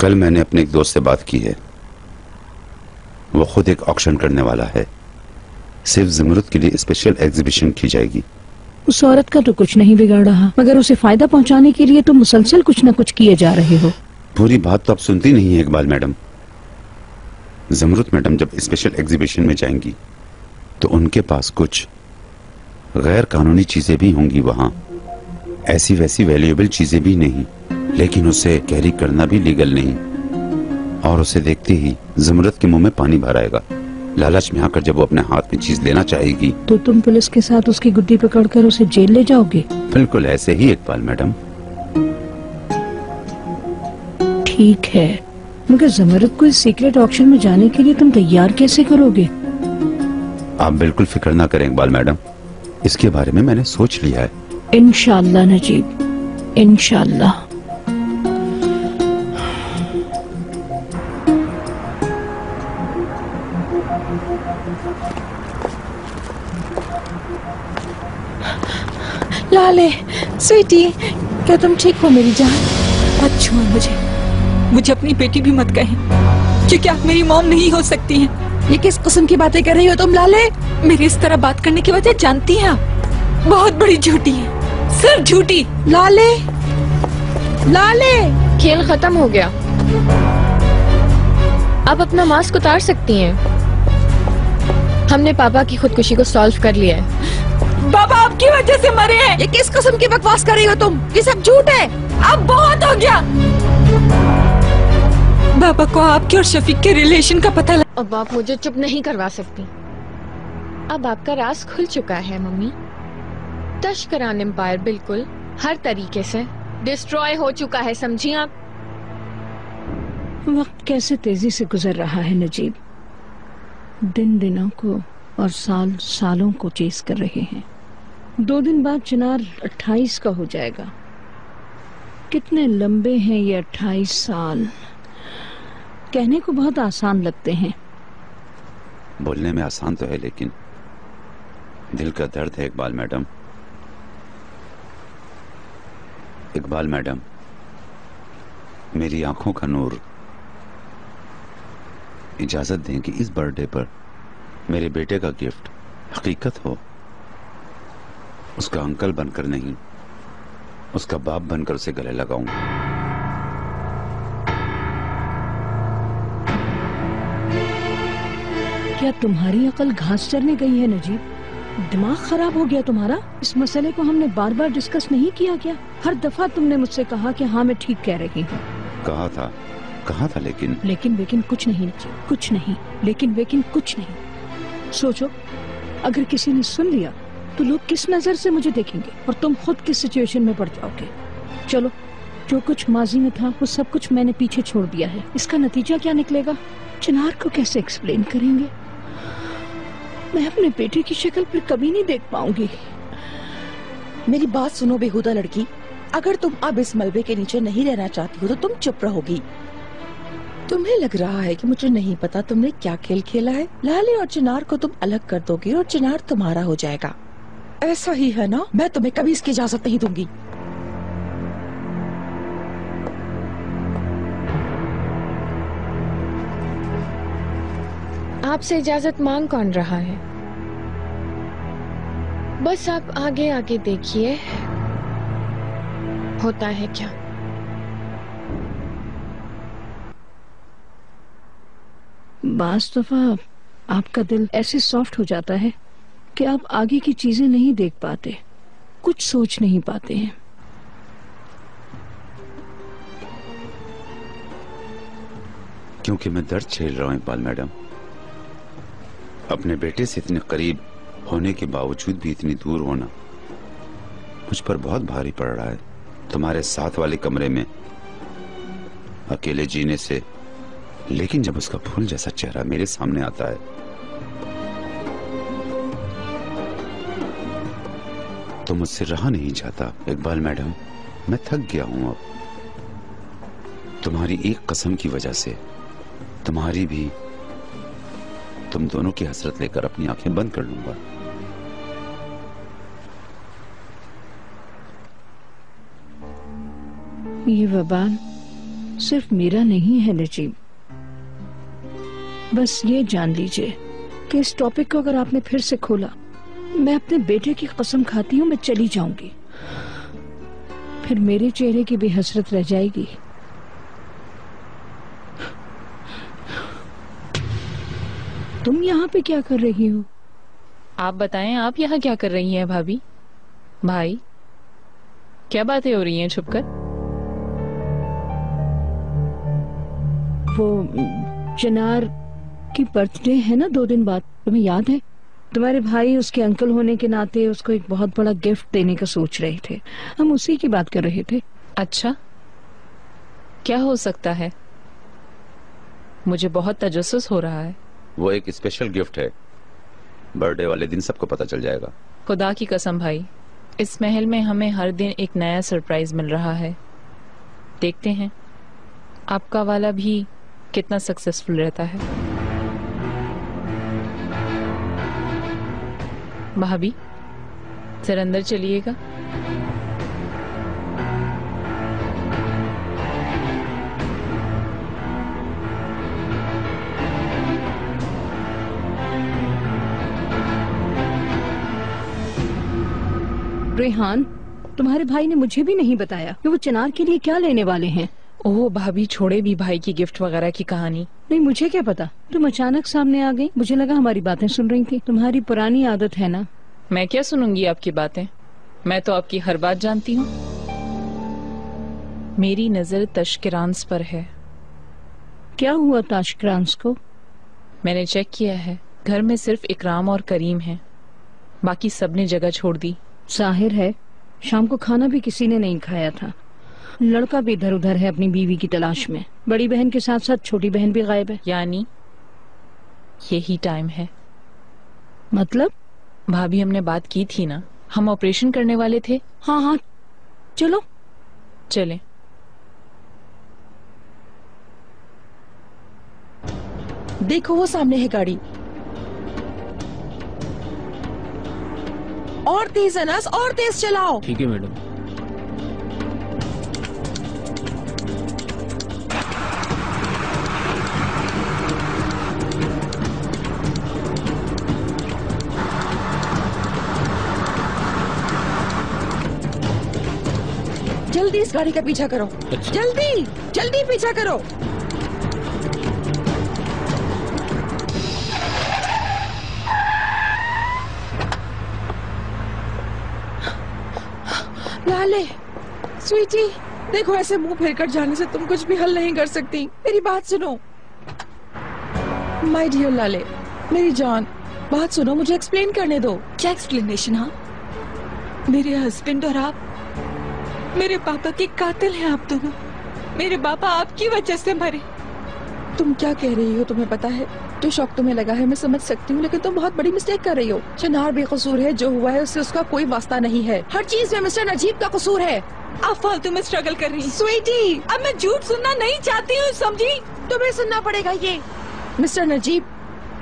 कल मैंने अपने एक दोस्त से बात की है, वो खुद एक ऑक्शन करने वाला है। सिर्फ ज़मुरद के लिए स्पेशल एग्जीबिशन की जाएगी। उस औरत का तो कुछ नहीं बिगड़ रहा, मगर उसे फायदा पहुंचाने के लिए तो मुसलसल कुछ न कुछ किए जा रहे हो। पूरी बात तो आप सुनती नहीं है इकबाल मैडम। ज़मुरद मैडम जब स्पेशल एग्जीबिशन में जाएंगी तो उनके पास कुछ गैर कानूनी चीजें भी होंगी वहां, ऐसी वैसी वैल्यूएबल चीजें भी नहीं, लेकिन उसे कैरी करना भी लीगल नहीं। और उसे देखते ही ज़मुरद के मुंह में पानी भर आएगा। लालच में आकर जब वो अपने हाथ में चीज लेना चाहेगी तो तुम पुलिस के साथ उसकी गुड्डी पकड़कर उसे जेल ले जाओगे? बिल्कुल ऐसे ही इकबाल मैडम। ठीक है, मगर ज़मुरद को इस सीक्रेट ऑक्शन में जाने के लिए तुम तैयार कैसे करोगे? आप बिल्कुल फिक्र ना करें इकबाल मैडम, इसके बारे में मैंने सोच लिया है। इंशाअल्लाह नजीब, इंशाअल्लाह। लाले, स्वीटी, क्या तुम ठीक हो मेरी जान? मत छुओ मुझे अपनी बेटी भी मत कहें, क्योंकि आप मेरी मॉम नहीं हो सकती हैं। ये किस किस्म की बातें कर रही हो तुम लाले? मेरी इस तरह बात करने की वजह जानती हैं आप? बहुत बड़ी झूठी है, सिर्फ झूठी। लाले, लाले, खेल खत्म हो गया, आप अपना मास्क उतार सकती हैं। हमने पापा की खुदकुशी को सॉल्व कर लिया है। बाबा आपकी वजह से मरे हैं। ये किस किस्म की बकवास कर रही हो तुम? ये सब झूठ है। अब बहुत हो गया। बाबा को आपके और शफीक के रिलेशन का पता लगा। अब आप मुझे चुप नहीं करवा सकती। अब आपका राज खुल चुका है मम्मी। तशकरान एम्पायर बिल्कुल हर तरीके से डिस्ट्रॉय हो चुका है, समझी आप? वक्त कैसे तेजी से गुजर रहा है नजीब। दिन दिनों को और साल सालों को चेस कर रहे हैं। 2 दिन बाद चिनार 28 का हो जाएगा। कितने लंबे हैं ये 28 साल। कहने को बहुत आसान लगते हैं, बोलने में आसान तो है, लेकिन दिल का दर्द है इकबाल मैडम। इकबाल मैडम, मेरी आंखों का नूर, इजाजत दें कि इस बर्थडे पर मेरे बेटे का गिफ्ट हकीकत हो। उसका अंकल बनकर नहीं, उसका बाप बनकर उसे गले लगाऊं। क्या तुम्हारी अकल घास चरने गई है नजीब? दिमाग खराब हो गया तुम्हारा? इस मसले को हमने बार बार डिस्कस नहीं किया क्या? हर दफा तुमने मुझसे कहा कि हाँ मैं ठीक कह रही हूँ। कहा था लेकिन कुछ नहीं नजीब, कुछ नहीं, लेकिन कुछ नहीं। सोचो, अगर किसी ने सुन लिया तो लोग किस नजर से मुझे देखेंगे और तुम खुद किस सिचुएशन में पड़ जाओगे। चलो, जो कुछ माजी में था वो सब कुछ मैंने पीछे छोड़ दिया है। इसका नतीजा क्या निकलेगा, चिनार को कैसे एक्सप्लेन करेंगे? मैं अपने बेटे की शक्ल फिर कभी नहीं देख पाऊंगी। मेरी बात सुनो बेहुदा लड़की, अगर तुम अब इस मलबे के नीचे नहीं रहना चाहती हो तो तुम चुप रहोगी। तुम्हें लग रहा है कि मुझे नहीं पता तुमने क्या खेल खेला है। लाले और चिनार को तुम अलग कर दोगी और चिनार तुम्हारा हो जाएगा, ऐसा ही है ना? मैं तुम्हें कभी इसकी इजाजत नहीं दूंगी। आपसे इजाजत मांग कौन रहा है? बस आप आगे आगे देखिए होता है क्या। बास दफा आपका दिल ऐसे सॉफ्ट हो जाता है कि आप आगे की चीजें नहीं देख पाते, कुछ सोच नहीं पाते हैं। क्योंकि मैं दर्द झेल रहा हूं इकबाल मैडम। अपने बेटे से इतने करीब होने के बावजूद भी इतनी दूर होना मुझ पर बहुत भारी पड़ रहा है। तुम्हारे साथ वाले कमरे में अकेले जीने से, लेकिन जब उसका फूल जैसा चेहरा मेरे सामने आता है तो मुझसे रहा नहीं जाता। इकबाल मैडम, मैं थक गया हूं अब। तुम्हारी एक कसम की वजह से, तुम्हारी भी, तुम दोनों की हसरत लेकर अपनी आंखें बंद कर लूंगा। ये वबाल सिर्फ मेरा नहीं है नजीब। बस ये जान लीजिए कि इस टॉपिक को अगर आपने फिर से खोला, मैं अपने बेटे की कसम खाती हूँ मैं चली जाऊंगी। फिर मेरे चेहरे की भी हसरत रह जाएगी। तुम यहाँ पे क्या कर रही हो? आप बताएं, आप यहाँ क्या कर रही हैं भाभी? भाई, क्या बातें हो रही हैं छुपकर? वो चिनार की बर्थडे है ना 2 दिन बाद, तुम्हें याद है? तुम्हारे भाई उसके अंकल होने के नाते उसको एक बहुत बड़ा गिफ्ट देने का सोच रहे थे। हम उसी की बात कर रहे थे। अच्छा, क्या हो सकता है? मुझे बहुत तजस्सुस हो रहा है। वो एक स्पेशल गिफ्ट है, बर्थडे वाले दिन सबको पता चल जाएगा। खुदा की कसम भाई, इस महल में हमें हर दिन एक नया सरप्राइज मिल रहा है। देखते हैं आपका वाला भी कितना सक्सेसफुल रहता है। भाभी, जरा अंदर चलिएगा। रेहान, तुम्हारे भाई ने मुझे भी नहीं बताया कि वो चिनार के लिए क्या लेने वाले हैं। ओह भाभी, छोड़े भी भाई की गिफ्ट वगैरह की कहानी। नहीं, मुझे क्या पता, तुम अचानक सामने आ गई। मुझे लगा हमारी बातें सुन रही थी। तुम्हारी पुरानी आदत है ना। मैं क्या सुनूंगी आपकी बातें? मैं तो आपकी हर बात जानती हूँ। मेरी नजर तशकिरांस पर है। क्या हुआ ताशकिरांस को? मैंने चेक किया है, घर में सिर्फ इकराम और करीम हैं, बाकी सबने जगह छोड़ दी। जाहिर है, शाम को खाना भी किसी ने नहीं खाया था। लड़का भी इधर उधर है अपनी बीवी की तलाश में। बड़ी बहन के साथ साथ छोटी बहन भी गायब है। यानी यही टाइम है। मतलब? भाभी, हमने बात की थी ना, हम ऑपरेशन करने वाले थे। हाँ हाँ, चलो चलें। देखो वो सामने है गाड़ी। और तेज अनास, और तेज चलाओ। ठीक है मैडम। जल्दी इस गाड़ी का पीछा करो। जल्दी जल्दी पीछा करो। लाले, स्वीटी, देखो ऐसे मुंह फेर कर जाने से तुम कुछ भी हल नहीं कर सकती। मेरी बात सुनो। माय डियर लाले, मेरी जान, बात सुनो, मुझे एक्सप्लेन करने दो। क्या एक्सप्लेनेशन? हाँ, मेरे हस्बैंड और आप मेरे पापा के कातिल हैं। आप दोनों, मेरे पापा आपकी वजह से मरे। तुम क्या कह रही हो? तुम्हें पता है जो शौक तुम्हें लगा है मैं समझ सकती हूँ, लेकिन तुम बहुत बड़ी मिस्टेक कर रही हो। चिनार बेकसूर है, जो हुआ है उससे उसका कोई वास्ता नहीं है। हर चीज में मिस्टर नजीब का कसूर है। आप फालतू में स्ट्रगल कर रही हैं। स्वीटी, अब मैं झूठ सुनना नहीं चाहती हूँ, समझी? तुम्हें सुनना पड़ेगा ये। मिस्टर नजीब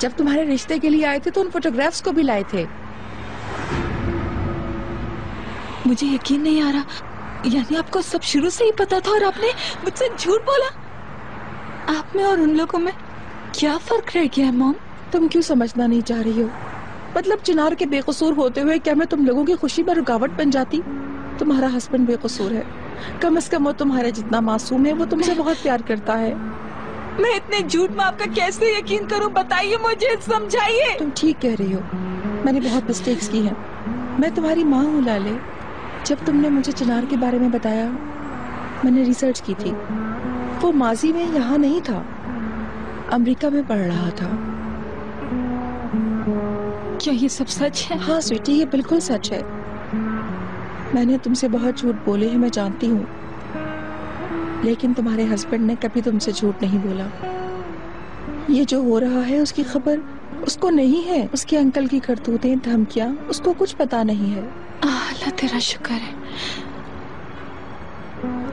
जब तुम्हारे रिश्ते के लिए आए थे तो उन फोटोग्राफ्स को भी लाए थे। मुझे यकीन नहीं आ रहा, यानी आपको सब शुरू से ही पता था और आपने मुझसे झूठ बोला? आप में और उन लोगों में क्या फर्क रह गया है मॉम? तुम क्यों समझना नहीं चाह रही हो? मतलब चिनार के बेकसूर होते हुए क्या मैं तुम लोगों की खुशी में रुकावट बन जाती? तुम्हारा हस्बैंड बेकसूर है, कम से कम वो तुम्हारे जितना मासूम है। वो तुमसे बहुत प्यार करता है। मैं इतने झूठ में आपका कैसे यकीन करूं? बताइए मुझे, समझाइए। तुम ठीक कह रही हो, मैंने बहुत मिस्टेक्स की हैं। मैं तुम्हारी माँ हूँ लाले। जब तुमने मुझे चिनार के बारे में बताया, मैंने रिसर्च की थी। वो माजी में यहाँ नहीं था, अमेरिका में पढ़ रहा था। क्या ये सब सच है? हाँ स्वीटी, ये बिल्कुल सच है। मैंने तुमसे बहुत झूठ बोले हैं, मैं जानती हूँ, लेकिन तुम्हारे हस्बैंड ने कभी तुमसे झूठ नहीं बोला। ये जो हो रहा है उसकी खबर उसको नहीं है। उसके अंकल की करतूतें, धमकियाँ, उसको कुछ पता नहीं है। अल्लाह तेरा शुक्र है।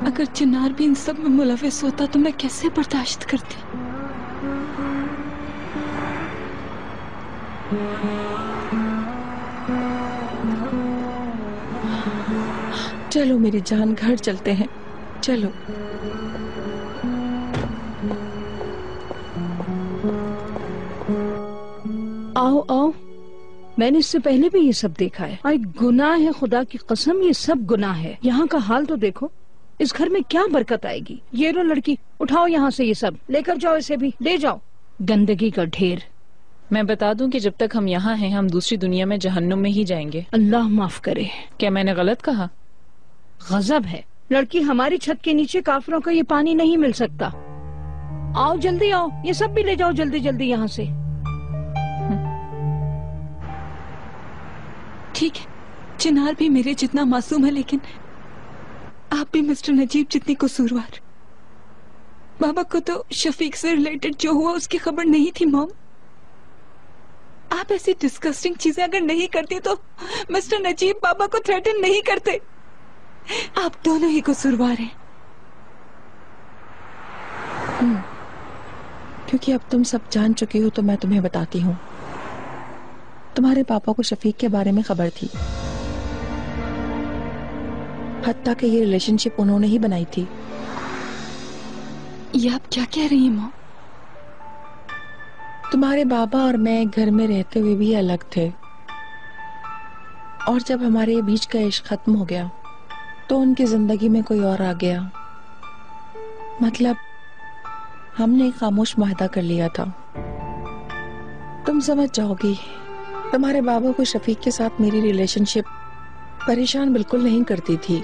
अगर चिनार भी इन सब में मुलविस होता तो मैं कैसे बर्दाश्त करती? चलो मेरी जान, घर चलते हैं, चलो। आओ आओ, मैंने इससे पहले भी ये सब देखा है। आई गुनाह है, खुदा की कसम ये सब गुनाह है। यहाँ का हाल तो देखो, इस घर में क्या बरकत आएगी। ये लो लड़की, उठाओ यहाँ से ये सब, लेकर जाओ, इसे भी ले जाओ, गंदगी का ढेर। मैं बता दूं कि जब तक हम यहाँ हैं हम दूसरी दुनिया में जहन्नुम में ही जाएंगे। अल्लाह माफ करे। क्या मैंने गलत कहा? गजब है लड़की, हमारी छत के नीचे काफिरों का ये पानी नहीं मिल सकता। आओ जल्दी आओ, ये सब भी ले जाओ जल्दी जल्दी यहाँ से। ठीक है, चिनार भी मेरे जितना मासूम है, लेकिन आप भी मिस्टर नजीब जितनी कसूरवार। बाबा को तो शफीक से रिलेटेड जो हुआ उसकी खबर नहीं थी मॉम। आप ऐसी डिस्कस्टिंग चीजें अगर नहीं करती तो मिस्टर नजीब बाबा को थ्रेटन नहीं करते। आप दोनों ही कसूरवार हैं। क्योंकि अब तुम सब जान चुकी हो तो मैं तुम्हें बताती हूँ। तुम्हारे पापा को शफीक के बारे में खबर थी, हत्ता कि ये रिलेशनशिप उन्होंने ही बनाई थी। ये आप क्या कह रही हैं माँ? तुम्हारे बाबा और मैं घर में रहते हुए भी अलग थे, और जब हमारे बीच का इश्क खत्म हो गया तो उनकी जिंदगी में कोई और आ गया। मतलब हमने एक खामोश मुआहदा कर लिया था। तुम समझ जाओगी, तुम्हारे बाबा को शफीक के साथ मेरी रिलेशनशिप परेशान बिल्कुल नहीं करती थी।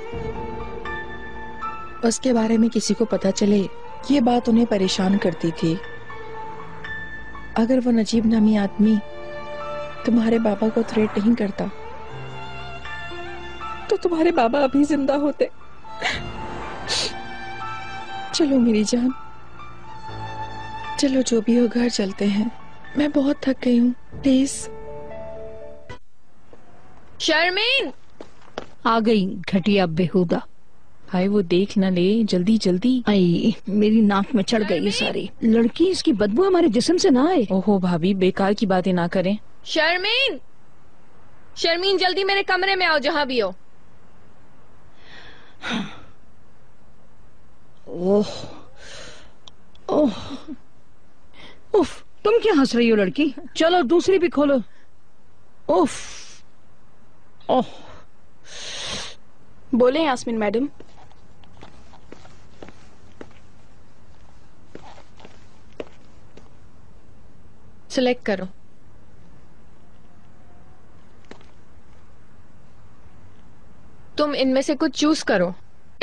उसके बारे में किसी को पता चले ये बात उन्हें परेशान करती थी। अगर वो नजीब नामी आदमी तुम्हारे बाबा को थ्रेट नहीं करता तो तुम्हारे बाबा अभी जिंदा होते। चलो मेरी जान, चलो जो भी हो घर चलते हैं। मैं बहुत थक गई हूँ, प्लीज। शर्मीन आ गई घटिया बेहुदा। हाय वो देख ना ले, जल्दी जल्दी। आई मेरी नाक में चढ़ गई ये सारी। लड़की, इसकी बदबू हमारे जिस्म से ना आए। ओहो भाभी, बेकार की बातें ना करें। शर्मीन, शर्मीन जल्दी मेरे कमरे में आओ जहाँ भी हो। ओह ओह उफ, तुम क्या हंस रही हो लड़की? चलो दूसरी भी खोलो। उफ, ओह। बोले यास्मीन मैडम। सिलेक्ट करो। तुम इनमें से कुछ चूज करो।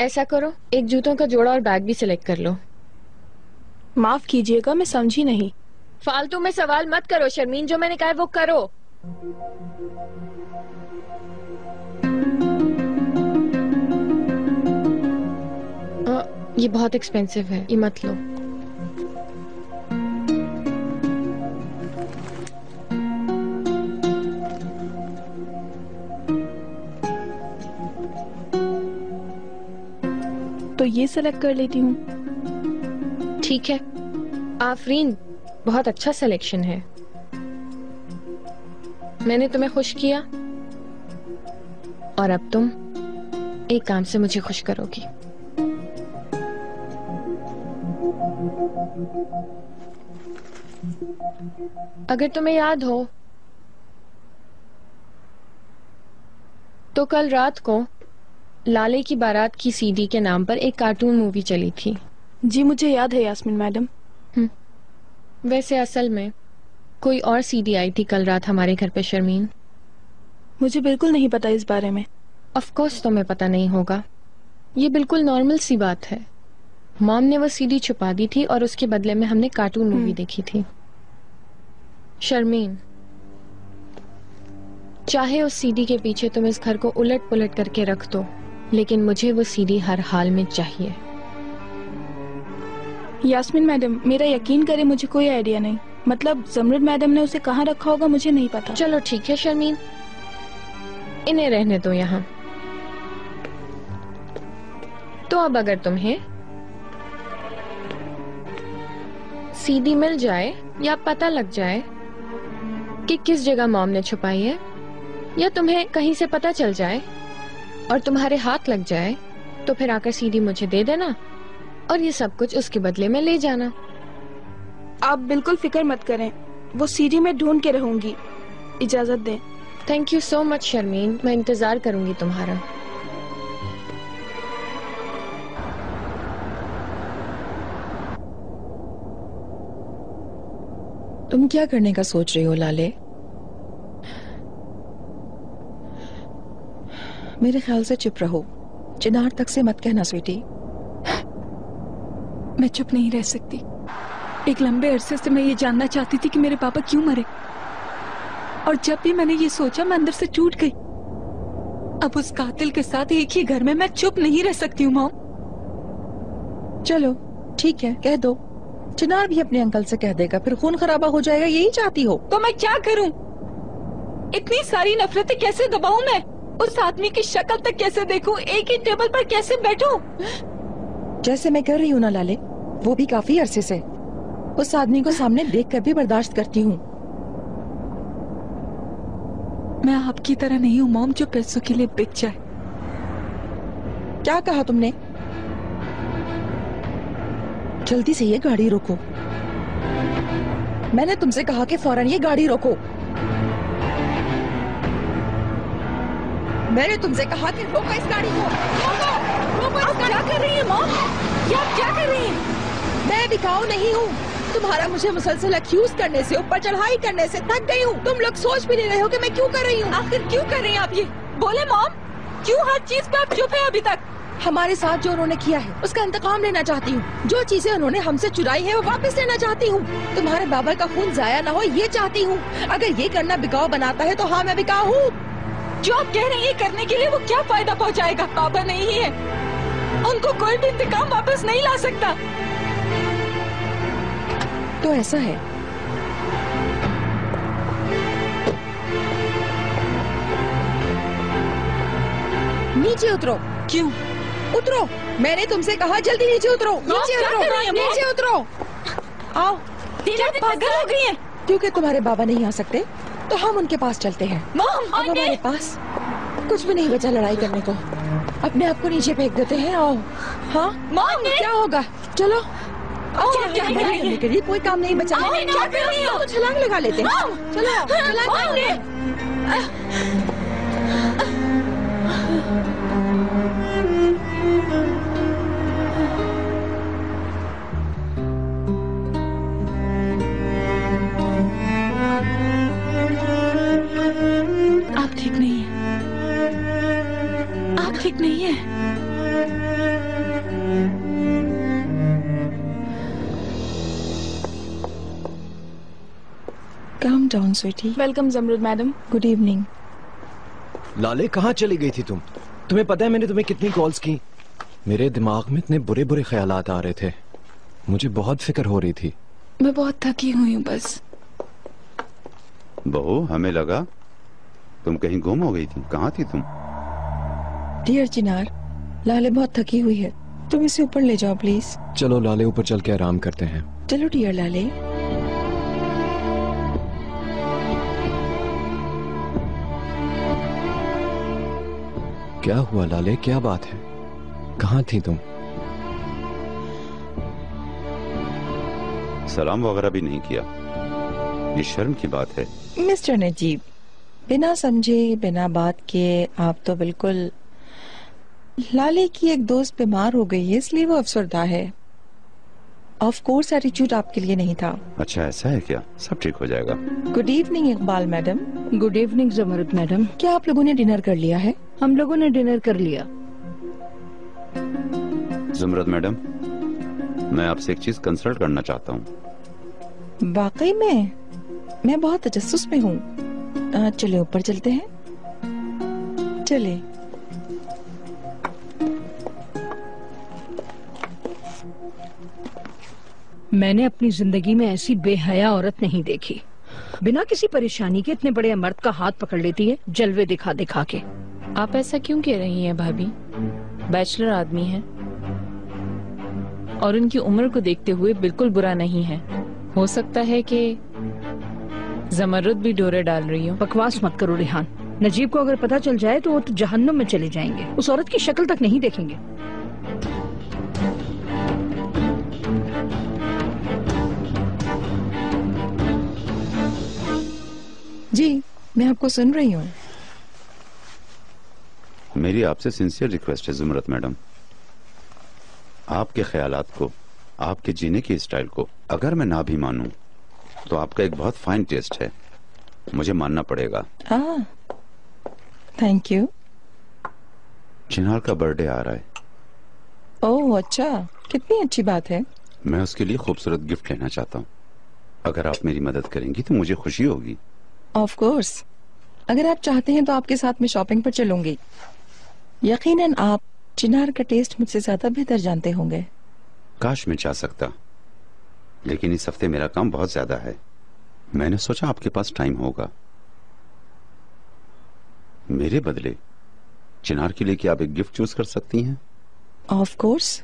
ऐसा करो, एक जूतों का जोड़ा और बैग भी सिलेक्ट कर लो। माफ कीजिएगा, मैं समझी नहीं। फालतू में सवाल मत करो शर्मीन, जो मैंने कहा है वो करो। ये बहुत एक्सपेंसिव है, ये मत लो। तो ये सेलेक्ट कर लेती हूँ। ठीक है आफरीन, बहुत अच्छा सिलेक्शन है। मैंने तुम्हें खुश किया और अब तुम एक काम से मुझे खुश करोगी। अगर तुम्हें याद हो तो कल रात को लाले की बारात की सीडी के नाम पर एक कार्टून मूवी चली थी। जी मुझे याद है यास्मीन मैडम। वैसे असल में कोई और सीडी आई थी कल रात हमारे घर पे शर्मीन। मुझे बिल्कुल नहीं पता इस बारे में। ऑफ कोर्स तुम्हें पता नहीं होगा, ये बिल्कुल नॉर्मल सी बात है। मॉम ने वो सीडी छुपा दी थी और उसके बदले में हमने कार्टून मूवी देखी थी। शर्मीन, चाहे उस सीडी के पीछे तुम इस घर को उलट पुलट करके रख दो, लेकिन मुझे वो सीडी हर हाल में चाहिए। यास्मीन मैडम, मेरा यकीन करे मुझे कोई आइडिया नहीं। मतलब जमरुद मैडम ने उसे कहाँ रखा होगा मुझे नहीं पता। चलो ठीक है शर्मीन, इन्हें रहने दो यहाँ। तो अब अगर तुम्हें सीडी मिल जाए या पता लग जाए कि किस जगह मॉम ने छुपाई है, या तुम्हें कहीं से पता चल जाए और तुम्हारे हाथ लग जाए, तो फिर आकर सीडी मुझे दे देना और ये सब कुछ उसके बदले में ले जाना। आप बिल्कुल फिक्र मत करें, वो सीडी में ढूंढ के रहूंगी। इजाजत दें। Thank you so much Sharmeen, मैं इंतजार करूंगी तुम्हारा। तुम क्या करने का सोच रही हो लाले? मेरे ख्याल से चुप रहो, चिनार तक से मत कहना स्वीटी। मैं चुप नहीं रह सकती। एक लंबे अरसे से मैं ये जानना चाहती थी कि मेरे पापा क्यों मरे, और जब भी मैंने ये सोचा मैं अंदर से टूट गई। अब उस कातिल के साथ एक ही घर में मैं चुप नहीं रह सकती हूँ मॉम। चलो ठीक है, कह दो। चिनार भी अपने अंकल से कह देगा, फिर खून खराबा हो जाएगा। यही चाहती हो? तो मैं क्या करूं? इतनी सारी नफरतें कैसे दबाऊं मैं? उस आदमी की शक्ल तक कैसे देखूं? एक ही टेबल पर कैसे बैठूं? जैसे मैं कर रही हूँ ना लाले, वो भी काफी अरसे से उस आदमी को सामने देखकर भी बर्दाश्त करती हूँ। मैं आपकी तरह नहीं हूँ मॉम, जो पैसों के लिए बिक जाए। क्या कहा तुमने? जल्दी से ये गाड़ी रोको। मैंने तुमसे कहा कि फौरन ये गाड़ी रोको। मैंने तुमसे कहा कि रोको इस गाड़ी को। रोको इस गाड़ी। क्या कर रही है मॉम? क्या क्या कर रही है? मैं बिकाऊ नहीं हूँ। तुम्हारा मुझे मुसलसल अक्यूज करने से, ऊपर चढ़ाई करने से थक गई हूँ। तुम लोग सोच भी नहीं रहे हो कि मैं क्यों कर रही हूँ। आखिर क्यों कर रही हैं आप ये? बोले मॉम, क्यों हर चीज पे आप चुप है अभी तक? हमारे साथ जो उन्होंने किया है उसका इंतकाम लेना चाहती हूँ। जो चीजें उन्होंने हमसे चुराई है वो वापस लेना चाहती हूँ। तुम्हारे बाबर का खून जाया ना हो ये चाहती हूँ। अगर ये करना बिकाऊ बनाता है तो हाँ मैं बिकाऊ हूँ। जो आप कह रही है करने के लिए, वो क्या फायदा पहुँचाएगा? बाबा नहीं है, उनको कोई भी इंतकाम वापस नहीं ला सकता। तो ऐसा है, नीचे उतरो। क्यों? उतरो, मैंने तुमसे कहा जल्दी नीचे उतरो। नीचे उतरो, नीचे उतरो। आओ। क्या पागल हो गई है? क्योंकि तुम्हारे बाबा नहीं आ सकते तो हम उनके पास चलते हैं। मॉम, अब हमारे पास कुछ भी नहीं बचा लड़ाई करने को। अपने आप को नीचे फेंक देते हैं। आओ। हाँ मॉम, क्या होगा? चलो क्या करने के लिए कोई काम नहीं बचा। क्या कर रही हो? छलांग लगा लेते हैं। चलो छलांग। ठीक नहीं है? Calm down, sweetie. Welcome Zamarrud madam. Good evening. Lale कहाँ चली गई थी तुम? तुम्हें पता है मैंने तुम्हें कितनी कॉल्स की? मेरे दिमाग में इतने बुरे बुरे ख्यालात आ रहे थे, मुझे बहुत फिक्र हो रही थी। मैं बहुत थकी हुई हूँ बस। बहू, हमें लगा तुम कहीं गुम हो गई थी। कहाँ थी तुम? डियर चिनार, लाले बहुत थकी हुई है, तुम इसे ऊपर ले जाओ प्लीज। चलो लाले, ऊपर चल के आराम करते हैं। चलो डियर लाले। क्या हुआ लाले, क्या बात है? कहाँ थी तुम? सलाम वगैरह भी नहीं किया, ये शर्म की बात है। मिस्टर नजीब, बिना समझे बिना बात के आप तो बिल्कुल। लाले की एक दोस्त बीमार हो गई है इसलिए वो अफसरदा है। ऑफ कोर्स एटीट्यूड आपके लिए नहीं था। अच्छा ऐसा है क्या? सब ठीक हो जाएगा। Good evening Iqbal madam. Good evening Zamarrud madam. क्या आप लोगों ने डिनर कर लिया है? हम लोगों ने डिनर कर लिया। जुमरत मैडम, मैं आपसे एक चीज कंसल्ट करना चाहता हूँ। वाकई में? मैं बहुत तजस्सुस में हूँ। चले ऊपर चलते हैं। चले। मैंने अपनी जिंदगी में ऐसी बेहया औरत नहीं देखी। बिना किसी परेशानी के इतने बड़े मर्द का हाथ पकड़ लेती है, जलवे दिखा दिखा के। आप ऐसा क्यों कह रही हैं भाभी? बैचलर आदमी है और उनकी उम्र को देखते हुए बिल्कुल बुरा नहीं है। हो सकता है कि जमरुद भी डोरे डाल रही हो। बकवास मत करो रिहान। नजीब को अगर पता चल जाए तो वो तो जहन्नुम में चले जाएंगे, उस औरत की शक्ल तक नहीं देखेंगे। जी, मैं आपको सुन रही हूँ। मेरी आपसे सिंसियर रिक्वेस्ट है जुमरत मैडम, आपके ख्यालात को, आपके जीने की स्टाइल को अगर मैं ना भी मानूं तो आपका एक बहुत फाइन टेस्ट है, मुझे मानना पड़ेगा। Thank you. चिनार का बर्थडे आ रहा है। ओह अच्छा, कितनी अच्छी बात है। मैं उसके लिए खूबसूरत गिफ्ट लेना चाहता हूँ। अगर आप मेरी मदद करेंगी तो मुझे खुशी होगी। ऑफ कोर्स, अगर आप चाहते हैं तो आपके साथ में शॉपिंग पर चलूंगी। यकीनन आप चिनार का टेस्ट मुझसे ज्यादा बेहतर जानते होंगे। काश मैं चाह सकता, लेकिन इस हफ्ते मेरा काम बहुत ज्यादा है। मैंने सोचा आपके पास टाइम होगा। मेरे बदले चिनार के लिए क्या आप एक गिफ्ट चूज कर सकती हैं? ऑफ कोर्स,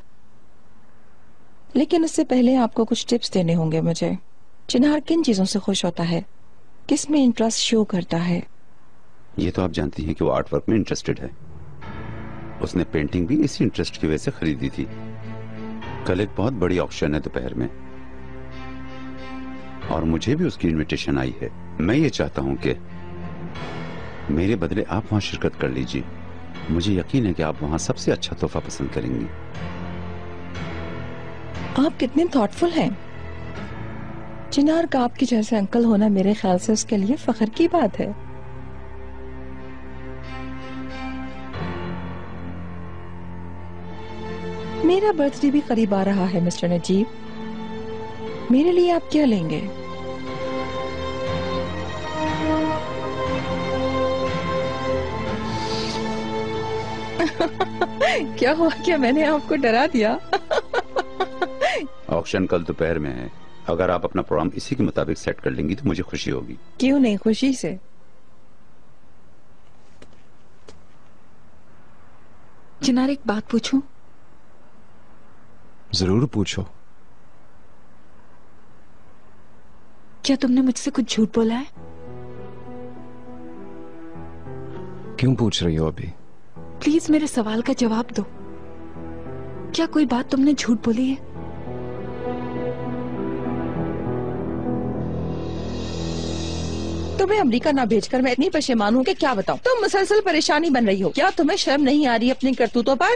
लेकिन उससे पहले आपको कुछ टिप्स देने होंगे मुझे। चिनार किन चीजों से खुश होता है, किस में इंटरेस्ट शो करता है? ये तो आप जानती हैं कि वो आर्ट वर्क में इंटरेस्टेड है। उसने पेंटिंग भी इसी इंटरेस्ट की वजह से खरीदी थी। कल एक बहुत बड़ी ऑक्शन है दोपहर में और मुझे भी उसकी इनविटेशन आई है। मैं ये चाहता हूं कि मेरे बदले आप वहां शिरकत कर लीजिए। मुझे यकीन है कि आप वहां सबसे अच्छा तोहफा पसंद करेंगी। आप कितने थॉटफुल हैं। चिनार का आपके जैसे अंकल होना मेरे ख्याल से उसके लिए फख्र की बात है। मेरा बर्थडे भी करीब आ रहा है मिस्टर नजीब, मेरे लिए आप क्या लेंगे? क्या हुआ, क्या मैंने आपको डरा दिया? ऑक्शन कल दोपहर में है। अगर आप अपना प्रोग्राम इसी के मुताबिक सेट कर लेंगी तो मुझे खुशी होगी। क्यों नहीं, खुशी से। चिनार, एक बात पूछूं? जरूर पूछो। क्या तुमने मुझसे कुछ झूठ बोला है? क्यों पूछ रही हो अभी? प्लीज मेरे सवाल का जवाब दो। क्या कोई बात तुमने झूठ बोली है? तुम्हें अमेरिका ना भेजकर मैं इतनी परेशान हूँ कि क्या बताऊँ। तुम मुसलसल परेशानी बन रही हो। क्या तुम्हें शर्म नहीं आ रही अपनी करतूतों पर?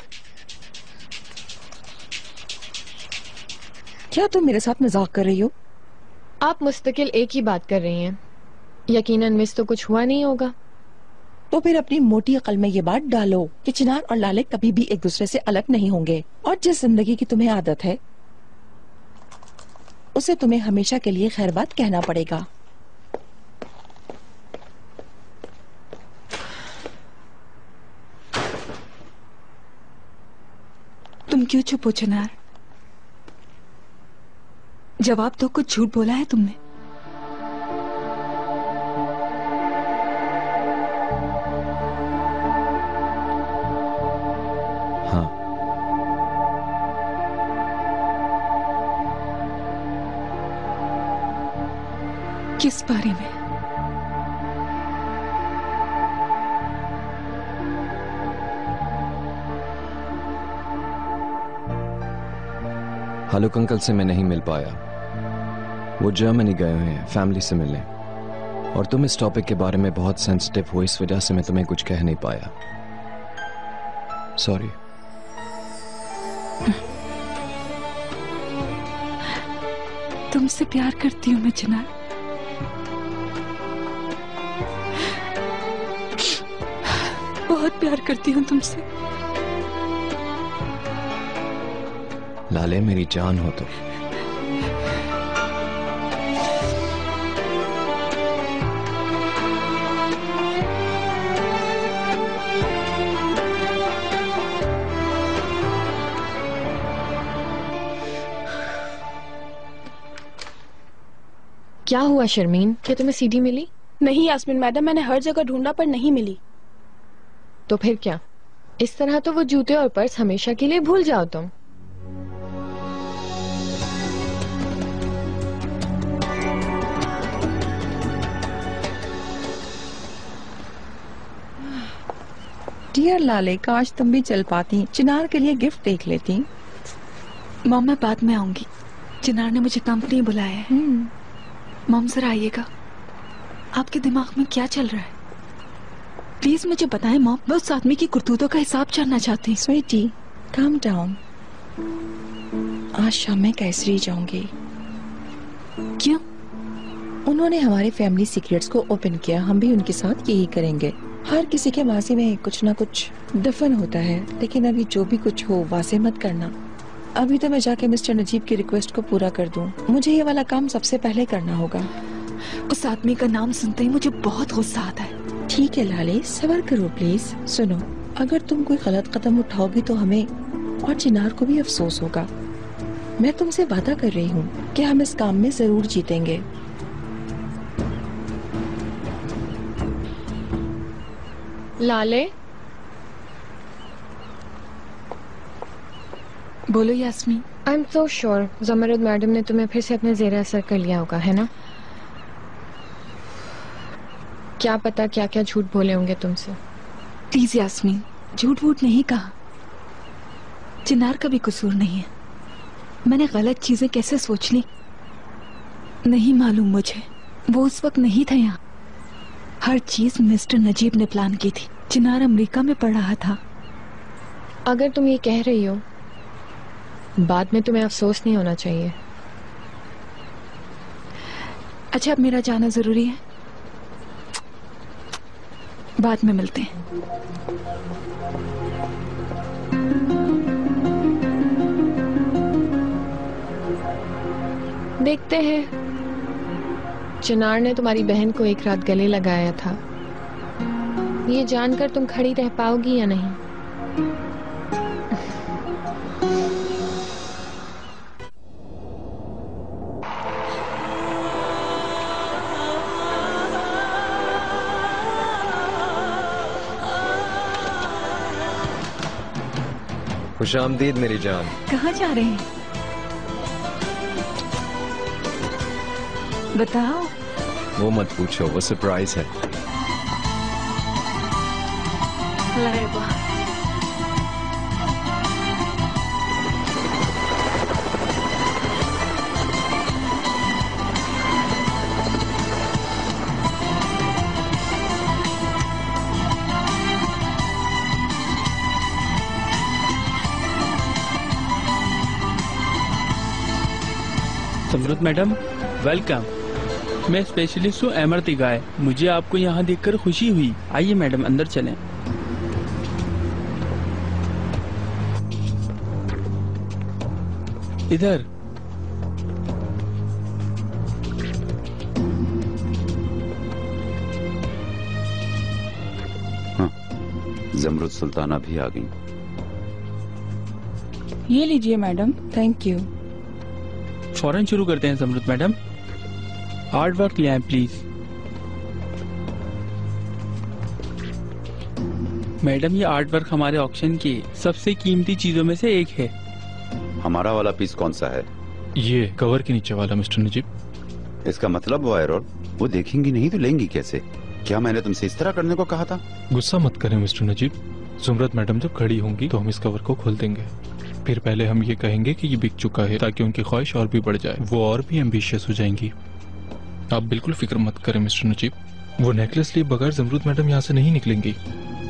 क्या तुम मेरे साथ मजाक कर रही हो? आप मुस्तकिल एक ही बात कर रही हैं। यकीनन मिस तो कुछ हुआ नहीं होगा। तो फिर अपनी मोटी अकल में ये बात डालो कि चिनार और लाले कभी भी एक दूसरे से अलग नहीं होंगे, और जिस जिंदगी की तुम्हें आदत है उसे तुम्हें हमेशा के लिए खैर बात कहना पड़ेगा। तुम क्यों चुप हो चिनार? जवाब तो कुछ झूठ बोला है तुमने। हाँ। किस बारे में? हालुक अंकल से मैं नहीं मिल पाया, वो जर्मनी गए हुए हैं फैमिली से मिलने, और तुम इस टॉपिक के बारे में बहुत सेंसिटिव हो, इस वजह से मैं तुम्हें कुछ कह नहीं पाया। सॉरी। तुमसे प्यार करती हूँ मैं चिनार। बहुत प्यार करती हूँ तुमसे। लाले मेरी जान हो तो। क्या हुआ शर्मीन, क्या तुम्हें सीडी मिली? नहीं यास्मीन मैडम, मैंने हर जगह ढूंढा पर नहीं मिली। तो फिर क्या? इस तरह तो वो जूते और पर्स हमेशा के लिए भूल जाओ तुम। डियर लाले, काश तुम भी चल पाती, चिनार के लिए गिफ्ट देख लेती। मॉम मैं बाद में आऊंगी, चिनार ने मुझे कंपनी बुलाया है। मॉम जरा आइएगा। आपके दिमाग में क्या चल रहा है? प्लीज मुझे बताएं मॉम, मैं उस आदमी की करतूतों का हिसाब जानना चाहती हूँ। स्वीटी काम डाउन, आज शाम में कैसरी जाऊंगी। क्यों? उन्होंने हमारे फैमिली सीक्रेट्स को ओपन किया, हम भी उनके साथ यही करेंगे। हर किसी के माजी में कुछ ना कुछ दफन होता है, लेकिन अभी जो भी कुछ हो वासे मत करना। अभी तो मैं जाके मिस्टर नजीब की रिक्वेस्ट को पूरा कर दूं। मुझे ये वाला काम सबसे पहले करना होगा। उस आदमी का नाम सुनते ही मुझे बहुत गुस्सा आता है। ठीक है लाले, सब्र करो प्लीज। सुनो, अगर तुम कोई गलत कदम उठाओगी तो हमें और चिनार को भी अफसोस होगा। मैं तुमसे वादा कर रही हूँ कि हम इस काम में जरूर जीतेंगे। लाले, बोलो Yasmeen. I am so sure Zamarrud madam ने तुम्हें फिर से अपने ज़ेर असर कर लिया होगा, है ना? क्या पता क्या क्या झूठ बोले होंगे तुमसे। प्लीज यास्मीन, झूठ वूठ नहीं कहा। चिनार का भी कसूर नहीं है। मैंने गलत चीजें कैसे सोच ली नहीं मालूम मुझे। वो उस वक्त नहीं था यहाँ। हर चीज मिस्टर नजीब ने प्लान की थी। चिनार अमेरिका में पढ़ रहा था। अगर तुम ये कह रही हो, बाद में तुम्हें अफसोस नहीं होना चाहिए। अच्छा, अब मेरा जाना जरूरी है, बाद में मिलते हैं। देखते हैं, चिनार ने तुम्हारी बहन को एक रात गले लगाया था, ये जानकर तुम खड़ी रह पाओगी या नहीं। खुशामदीद मेरी जान। कहाँ जा रहे हैं? बताओ। वो मत पूछो, वो सरप्राइज है। समृद्ध मैडम, वेलकम। मैं स्पेशलिस्ट हूँ एमर तिगाए। मुझे आपको यहाँ देखकर खुशी हुई। आइए मैडम अंदर चलें। इधर। हाँ, जमरुद सुल्ताना भी आ गई। ये लीजिए मैडम। Thank you. फौरन शुरू करते हैं जमरुद मैडम। आर्ट वर्क ले आए प्लीज। मैडम ये आर्ट वर्क हमारे ऑक्शन की सबसे कीमती चीजों में से एक है। हमारा वाला पीस कौन सा है? ये कवर के नीचे वाला मिस्टर नजीब। इसका मतलब वो एरोल, वो देखेंगी नहीं तो लेंगी कैसे? क्या मैंने तुमसे इस तरह करने को कहा था? गुस्सा मत करें मिस्टर नजीब। जुमरत मैडम जब खड़ी होंगी तो हम इस कवर को खोल देंगे। फिर पहले हम ये कहेंगे कि ये बिक चुका है, ताकि उनकी ख्वाहिश और भी बढ़ जाए, वो और भी एम्बिशियस हो जाएंगी। आप बिल्कुल फिक्र मत करें मिस्टर नजीब। वो नेकलेस लिए बगैर जमरुद मैडम यहाँ से नहीं निकलेंगी।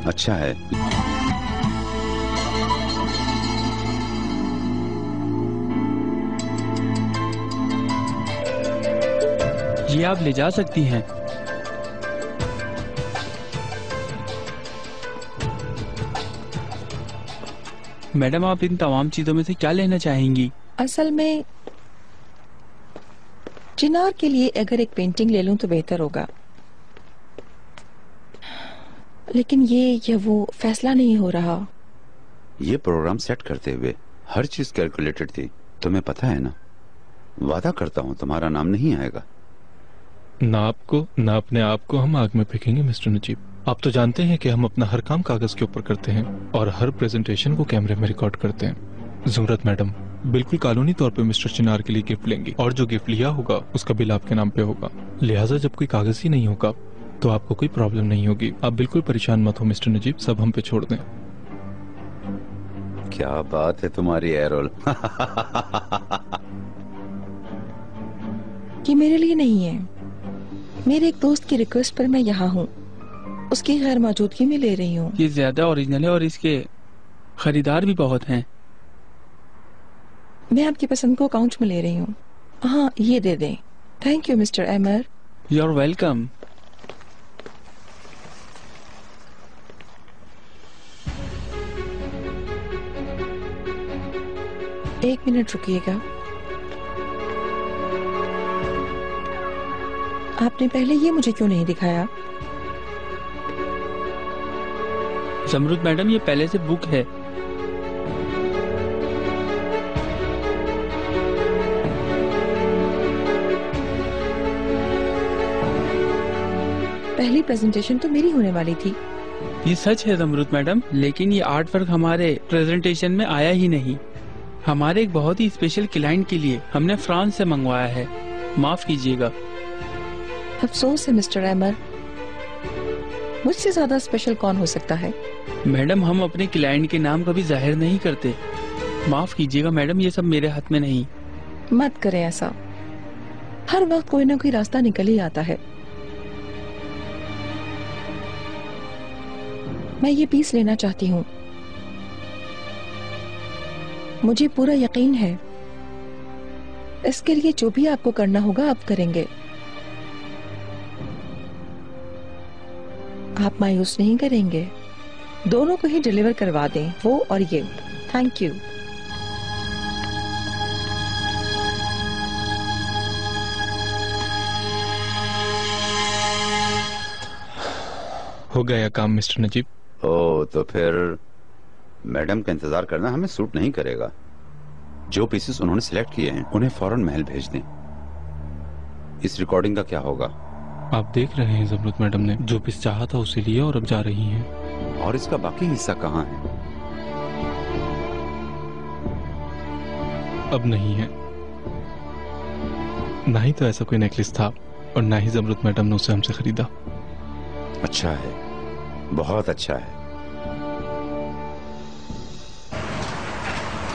अच्छा है। ये आप ले जा सकती हैं। मैडम आप इन तमाम चीजों में से क्या लेना चाहेंगी? असल में चिनार के लिए अगर एक पेंटिंग ले लूं तो बेहतर होगा, लेकिन ये वो फैसला नहीं हो रहा। ये प्रोग्राम सेट करते हुए हर चीज कैलकुलेटेड थी, तुम्हें पता है ना। वादा करता हूँ तुम्हारा नाम नहीं आएगा। ना आपको ना अपने आप को हम आग में फेंकेंगे मिस्टर नजीब। आप तो जानते हैं कि हम अपना हर काम कागज के ऊपर करते हैं और हर प्रेजेंटेशन को कैमरे में रिकॉर्ड करते हैं। जुमरत मैडम बिल्कुल कानूनी तौर पे मिस्टर चिनार के लिए गिफ्ट लेंगी, और जो गिफ्ट लिया होगा उसका बिल आपके नाम पे होगा। लिहाजा जब कोई कागज ही नहीं होगा तो आपको कोई प्रॉब्लम नहीं होगी। आप बिल्कुल परेशान मत हो मिस्टर नजीब, सब हम पे छोड़ दें। क्या बात है तुम्हारी एरोल। ये मेरे लिए नहीं है, मेरे एक दोस्त की रिक्वेस्ट पर मैं यहाँ हूँ, उसकी गैर मौजूदगी में ले रही हूँ। ये ज्यादा ओरिजिनल है और इसके खरीदार भी बहुत हैं। मैं आपकी पसंद को अकाउंट में ले रही हूँ। हाँ, ये दे दें। Thank you mister Emer. You are welcome. एक मिनट रुकिएगा। आपने पहले ये मुझे क्यों नहीं दिखाया? जमरुद मैडम ये पहले से बुक है। पहली प्रेजेंटेशन तो मेरी होने वाली थी। ये सच है जमरुद मैडम, लेकिन ये आर्ट वर्क हमारे प्रेजेंटेशन में आया ही नहीं। हमारे एक बहुत ही स्पेशल क्लाइंट के लिए हमने फ्रांस से मंगवाया है। माफ कीजिएगा। अफसोस है मिस्टर एमर, मुझसे ज्यादा स्पेशल कौन हो सकता है? मैडम हम अपने क्लाइंट के नाम कभी जाहिर नहीं करते। माफ कीजिएगा मैडम, ये सब मेरे हाथ में नहीं। मत करें ऐसा, हर वक्त कोई ना कोई रास्ता निकल ही आता है। मैं ये पीस लेना चाहती हूँ। मुझे पूरा यकीन है इसके लिए जो भी आपको करना होगा आप करेंगे। आप मायूस नहीं करेंगे, दोनों को ही डिलीवर करवा दें, वो और ये। Thank you. हो गया काम मिस्टर नजीब। ओ, तो फिर मैडम का इंतजार करना हमें सूट नहीं करेगा। जो पीसेस उन्होंने सिलेक्ट किए हैं उन्हें फौरन महल भेज दें। इस रिकॉर्डिंग का क्या होगा? आप देख रहे हैं जमरुद मैडम ने जो पीस चाहा था उसे लिया और अब जा रही हैं। और इसका बाकी हिस्सा कहाँ है? अब नहीं है। ना ही तो ऐसा कोई नेकलेस था और ना ही जमरुद मैडम ने उसे हमसे खरीदा। अच्छा है, बहुत अच्छा है।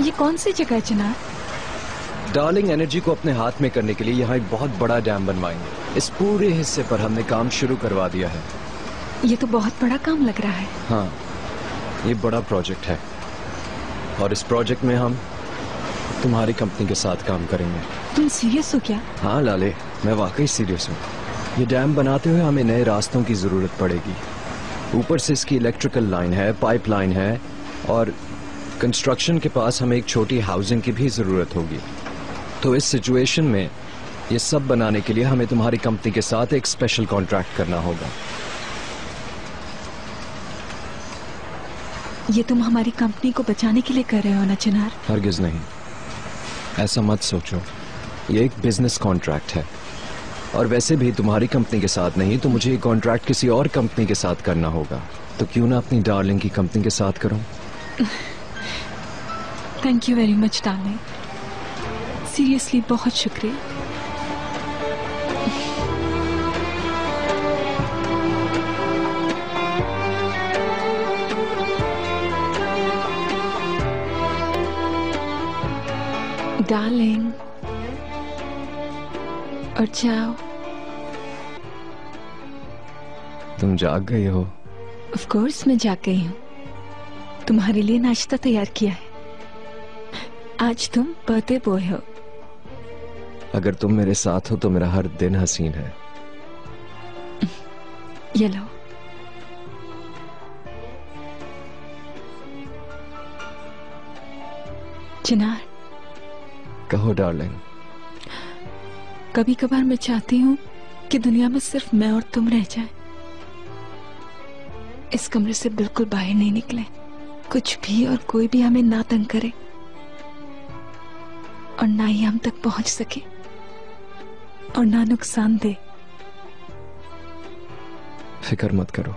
ये कौन सी जगह है चिनार? डार्लिंग एनर्जी को अपने हाथ में करने के लिए यहाँ एक बहुत बड़ा डैम बनवाएंगे। इस पूरे हिस्से पर हमने काम शुरू करवा दिया है। ये तो बहुत बड़ा काम लग रहा है। हाँ, ये बड़ा प्रोजेक्ट है और इस प्रोजेक्ट में हम तुम्हारी कंपनी के साथ काम करेंगे। तुम सीरियस हो क्या? हाँ लाले, मैं वाकई सीरियस हूँ। ये डैम बनाते हुए हमें नए रास्तों की जरूरत पड़ेगी। ऊपर से इसकी इलेक्ट्रिकल लाइन है, पाइपलाइन है, और कंस्ट्रक्शन के पास हमें एक छोटी हाउसिंग की भी जरूरत होगी। तो इस सिचुएशन में ये सब बनाने के लिए हमें तुम्हारी कंपनी के साथ एक स्पेशल कॉन्ट्रैक्ट करना होगा। ये तुम हमारी कंपनी को बचाने के लिए कर रहे हो ना चिनार? हरगिज नहीं, ऐसा मत सोचो। ये एक बिजनेस कॉन्ट्रैक्ट है, और वैसे भी तुम्हारी कंपनी के साथ नहीं तो मुझे ये कॉन्ट्रैक्ट किसी और कंपनी के साथ करना होगा। तो क्यों ना अपनी डार्लिंग की कंपनी के साथ करूं? Thank you very much darling, seriously बहुत शुक्रिया। डार्लिंग, और जाओ। तुम जाग गई हो? ऑफ कोर्स मैं जाग गई हूँ। तुम्हारे लिए नाश्ता तैयार किया है। आज तुम बर्थडे बॉय हो। अगर तुम मेरे साथ हो तो मेरा हर दिन हसीन है। ये लो। चिनार, कहो डार्लिंग। कभी कभार मैं चाहती हूँ कि दुनिया में सिर्फ मैं और तुम रह जाएं। इस कमरे से बिल्कुल बाहर नहीं निकले, कुछ भी और कोई भी हमें ना तंग करे और ना ही हम तक पहुंच सके और ना नुकसान दे। फिक्र मत करो,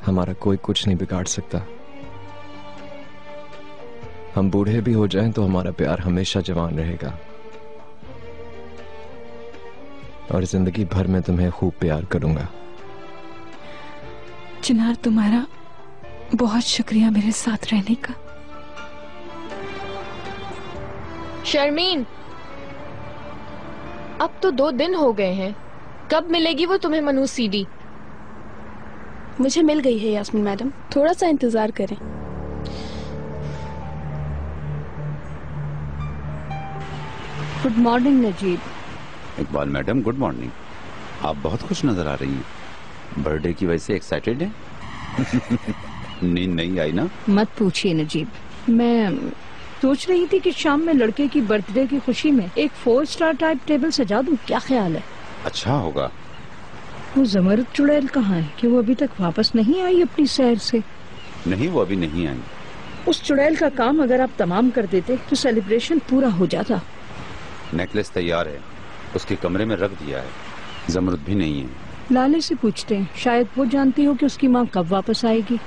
हमारा कोई कुछ नहीं बिगाड़ सकता। हम बूढ़े भी हो जाएं तो हमारा प्यार हमेशा जवान रहेगा, और जिंदगी भर में तुम्हें खूब प्यार करूंगा। चिनार, तुम्हारा बहुत शुक्रिया मेरे साथ रहने का। शर्मीन, अब तो 2 दिन हो गए हैं, कब मिलेगी वो तुम्हें मनु सीडी? मुझे मिल गई है यास्मीन मैडम, थोड़ा सा इंतजार करें। Good morning Najeeb. Iqbal madam good morning. आप बहुत खुश नजर आ रही हैं। बर्थडे की वजह से एक्साइटेड हैं? नींद नहीं आई ना? मत पूछिए नजीब, मैं सोच रही थी कि शाम में लड़के की बर्थडे की खुशी में एक 4 स्टार टाइप टेबल सजा दूं, क्या ख्याल है? अच्छा होगा। वो जमरद चुड़ैल कहाँ है कि वो अभी तक वापस नहीं आई अपनी सैर से? नहीं, वो अभी नहीं आई। उस चुड़ैल का काम अगर आप तमाम कर देते तो सेलिब्रेशन पूरा हो जाता। नेकलेस तैयार है, उसके कमरे में रख दिया है। जमरुद भी नहीं है। लाले से पूछते हैं, शायद वो जानती हो कि उसकी माँ कब वापस आएगी।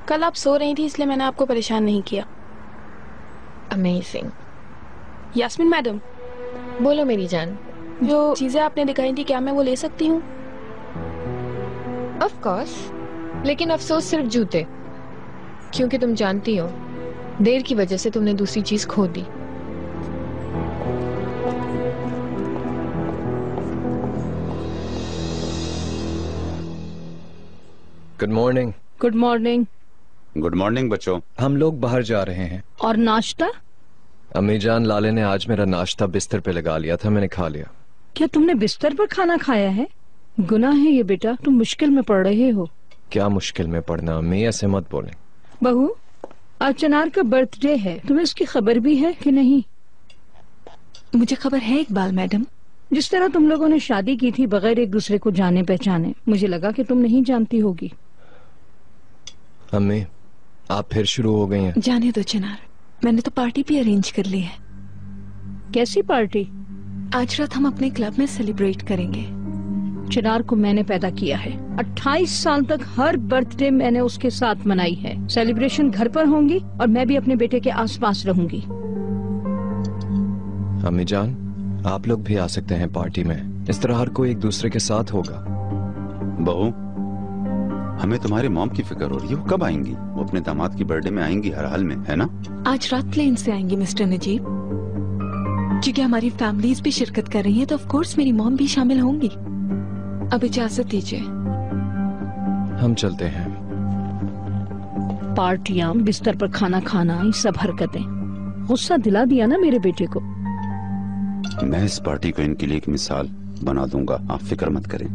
कल आप सो रही थी इसलिए मैंने आपको परेशान नहीं किया। अमेजिंग। यास्मीन मैडम। बोलो मेरी जान। जो चीजें आपने दिखाई थी क्या मैं वो ले सकती हूँ? ऑफ कोर्स, लेकिन अफसोस सिर्फ जूते, क्योंकि तुम जानती हो देर की वजह से तुमने दूसरी चीज खो दी। Good morning. Good morning. Good morning बच्चों। हम लोग बाहर जा रहे हैं। और नाश्ता? अम्मी जान, लाले ने आज मेरा नाश्ता बिस्तर पे लगा लिया था, मैंने खा लिया। क्या तुमने बिस्तर पर खाना खाया है? गुनाह है ये बेटा, तुम मुश्किल में पड़ रहे हो। क्या मुश्किल में पड़ना अम्मी, ऐसे मत बोलें। बहू, आज चिनार का बर्थडे है, तुम्हें इसकी खबर भी है कि नहीं? मुझे खबर है इकबाल मैडम। जिस तरह तुम लोगों ने शादी की थी बगैर एक दूसरे को जाने पहचाने, मुझे लगा कि तुम नहीं जानती होगी। अम्मी, आप फिर शुरू हो गई हैं। जाने दो चिनार, मैंने तो पार्टी भी अरेंज कर ली है। कैसी पार्टी? आज रात हम अपने क्लब में सेलिब्रेट करेंगे। चिनार को मैंने पैदा किया है, 28 साल तक हर बर्थडे मैंने उसके साथ मनाई है। सेलिब्रेशन घर पर होंगी और मैं भी अपने बेटे के आसपास रहूंगी। अम्मी जान, आप लोग भी आ सकते हैं पार्टी में, इस तरह हर कोई एक दूसरे के साथ होगा। बहू, हमें तुम्हारे मॉम की फिक्र हो रही है। वो कब आएंगी? वो अपने दामाद की बर्थडे में आएंगी हर हाल में, है ना? आज रात प्लेन से आएंगी मिस्टर नजीब, क्योंकि हमारी फैमिलीज भी शिरकत कर रही हैं, तो ऑफ कोर्स मेरी मॉम भी शामिल होंगी। अब इजाजत दीजिए। हम चलते हैं। पार्टियां, बिस्तर पर खाना खाना, ये सब हरकतें गुस्सा दिला दिया ना मेरे बेटे को। मैं इस पार्टी को इनके लिए एक मिसाल बना दूंगा, आप फिक्र मत करें।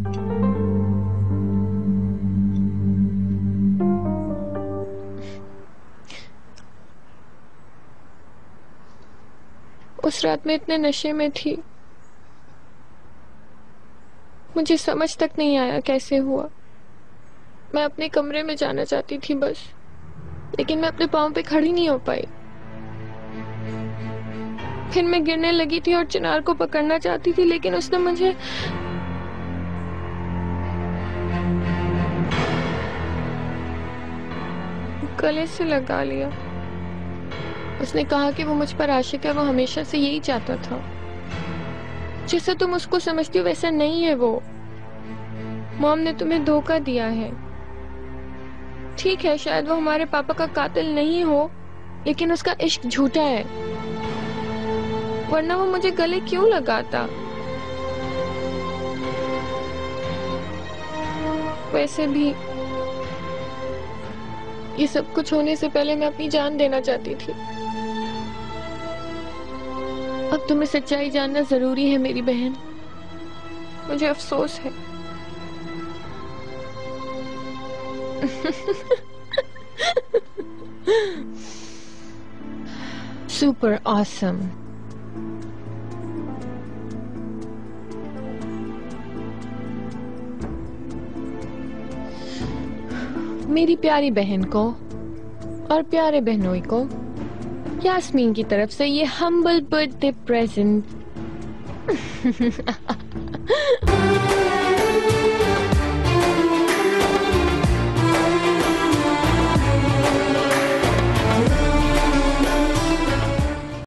उस रात में इतने नशे में थी, मुझे समझ तक नहीं आया कैसे हुआ। मैं अपने कमरे में जाना चाहती थी बस, लेकिन मैं अपने पांव पे खड़ी नहीं हो पाई। फिर मैं गिरने लगी थी और चिनार को पकड़ना चाहती थी, लेकिन उसने मुझे गले से लगा लिया। उसने कहा कि वो मुझ पर आशिक है, वो हमेशा से यही चाहता था। जैसा तुम उसको समझती हो वैसा नहीं है वो। मॉम ने तुम्हें धोखा दिया है। ठीक है, शायद वो हमारे पापा का कातिल नहीं हो, लेकिन उसका इश्क झूठा है, वरना वो मुझे गले क्यों लगाता। वैसे भी ये सब कुछ होने से पहले मैं अपनी जान देना चाहती थी। अब तुम्हें सच्चाई जानना जरूरी है मेरी बहन। मुझे अफसोस है। Super awesome. मेरी प्यारी बहन को और प्यारे बहनोई को यास्मीन की तरफ से ये हम्बल बर्थडे प्रेजेंट।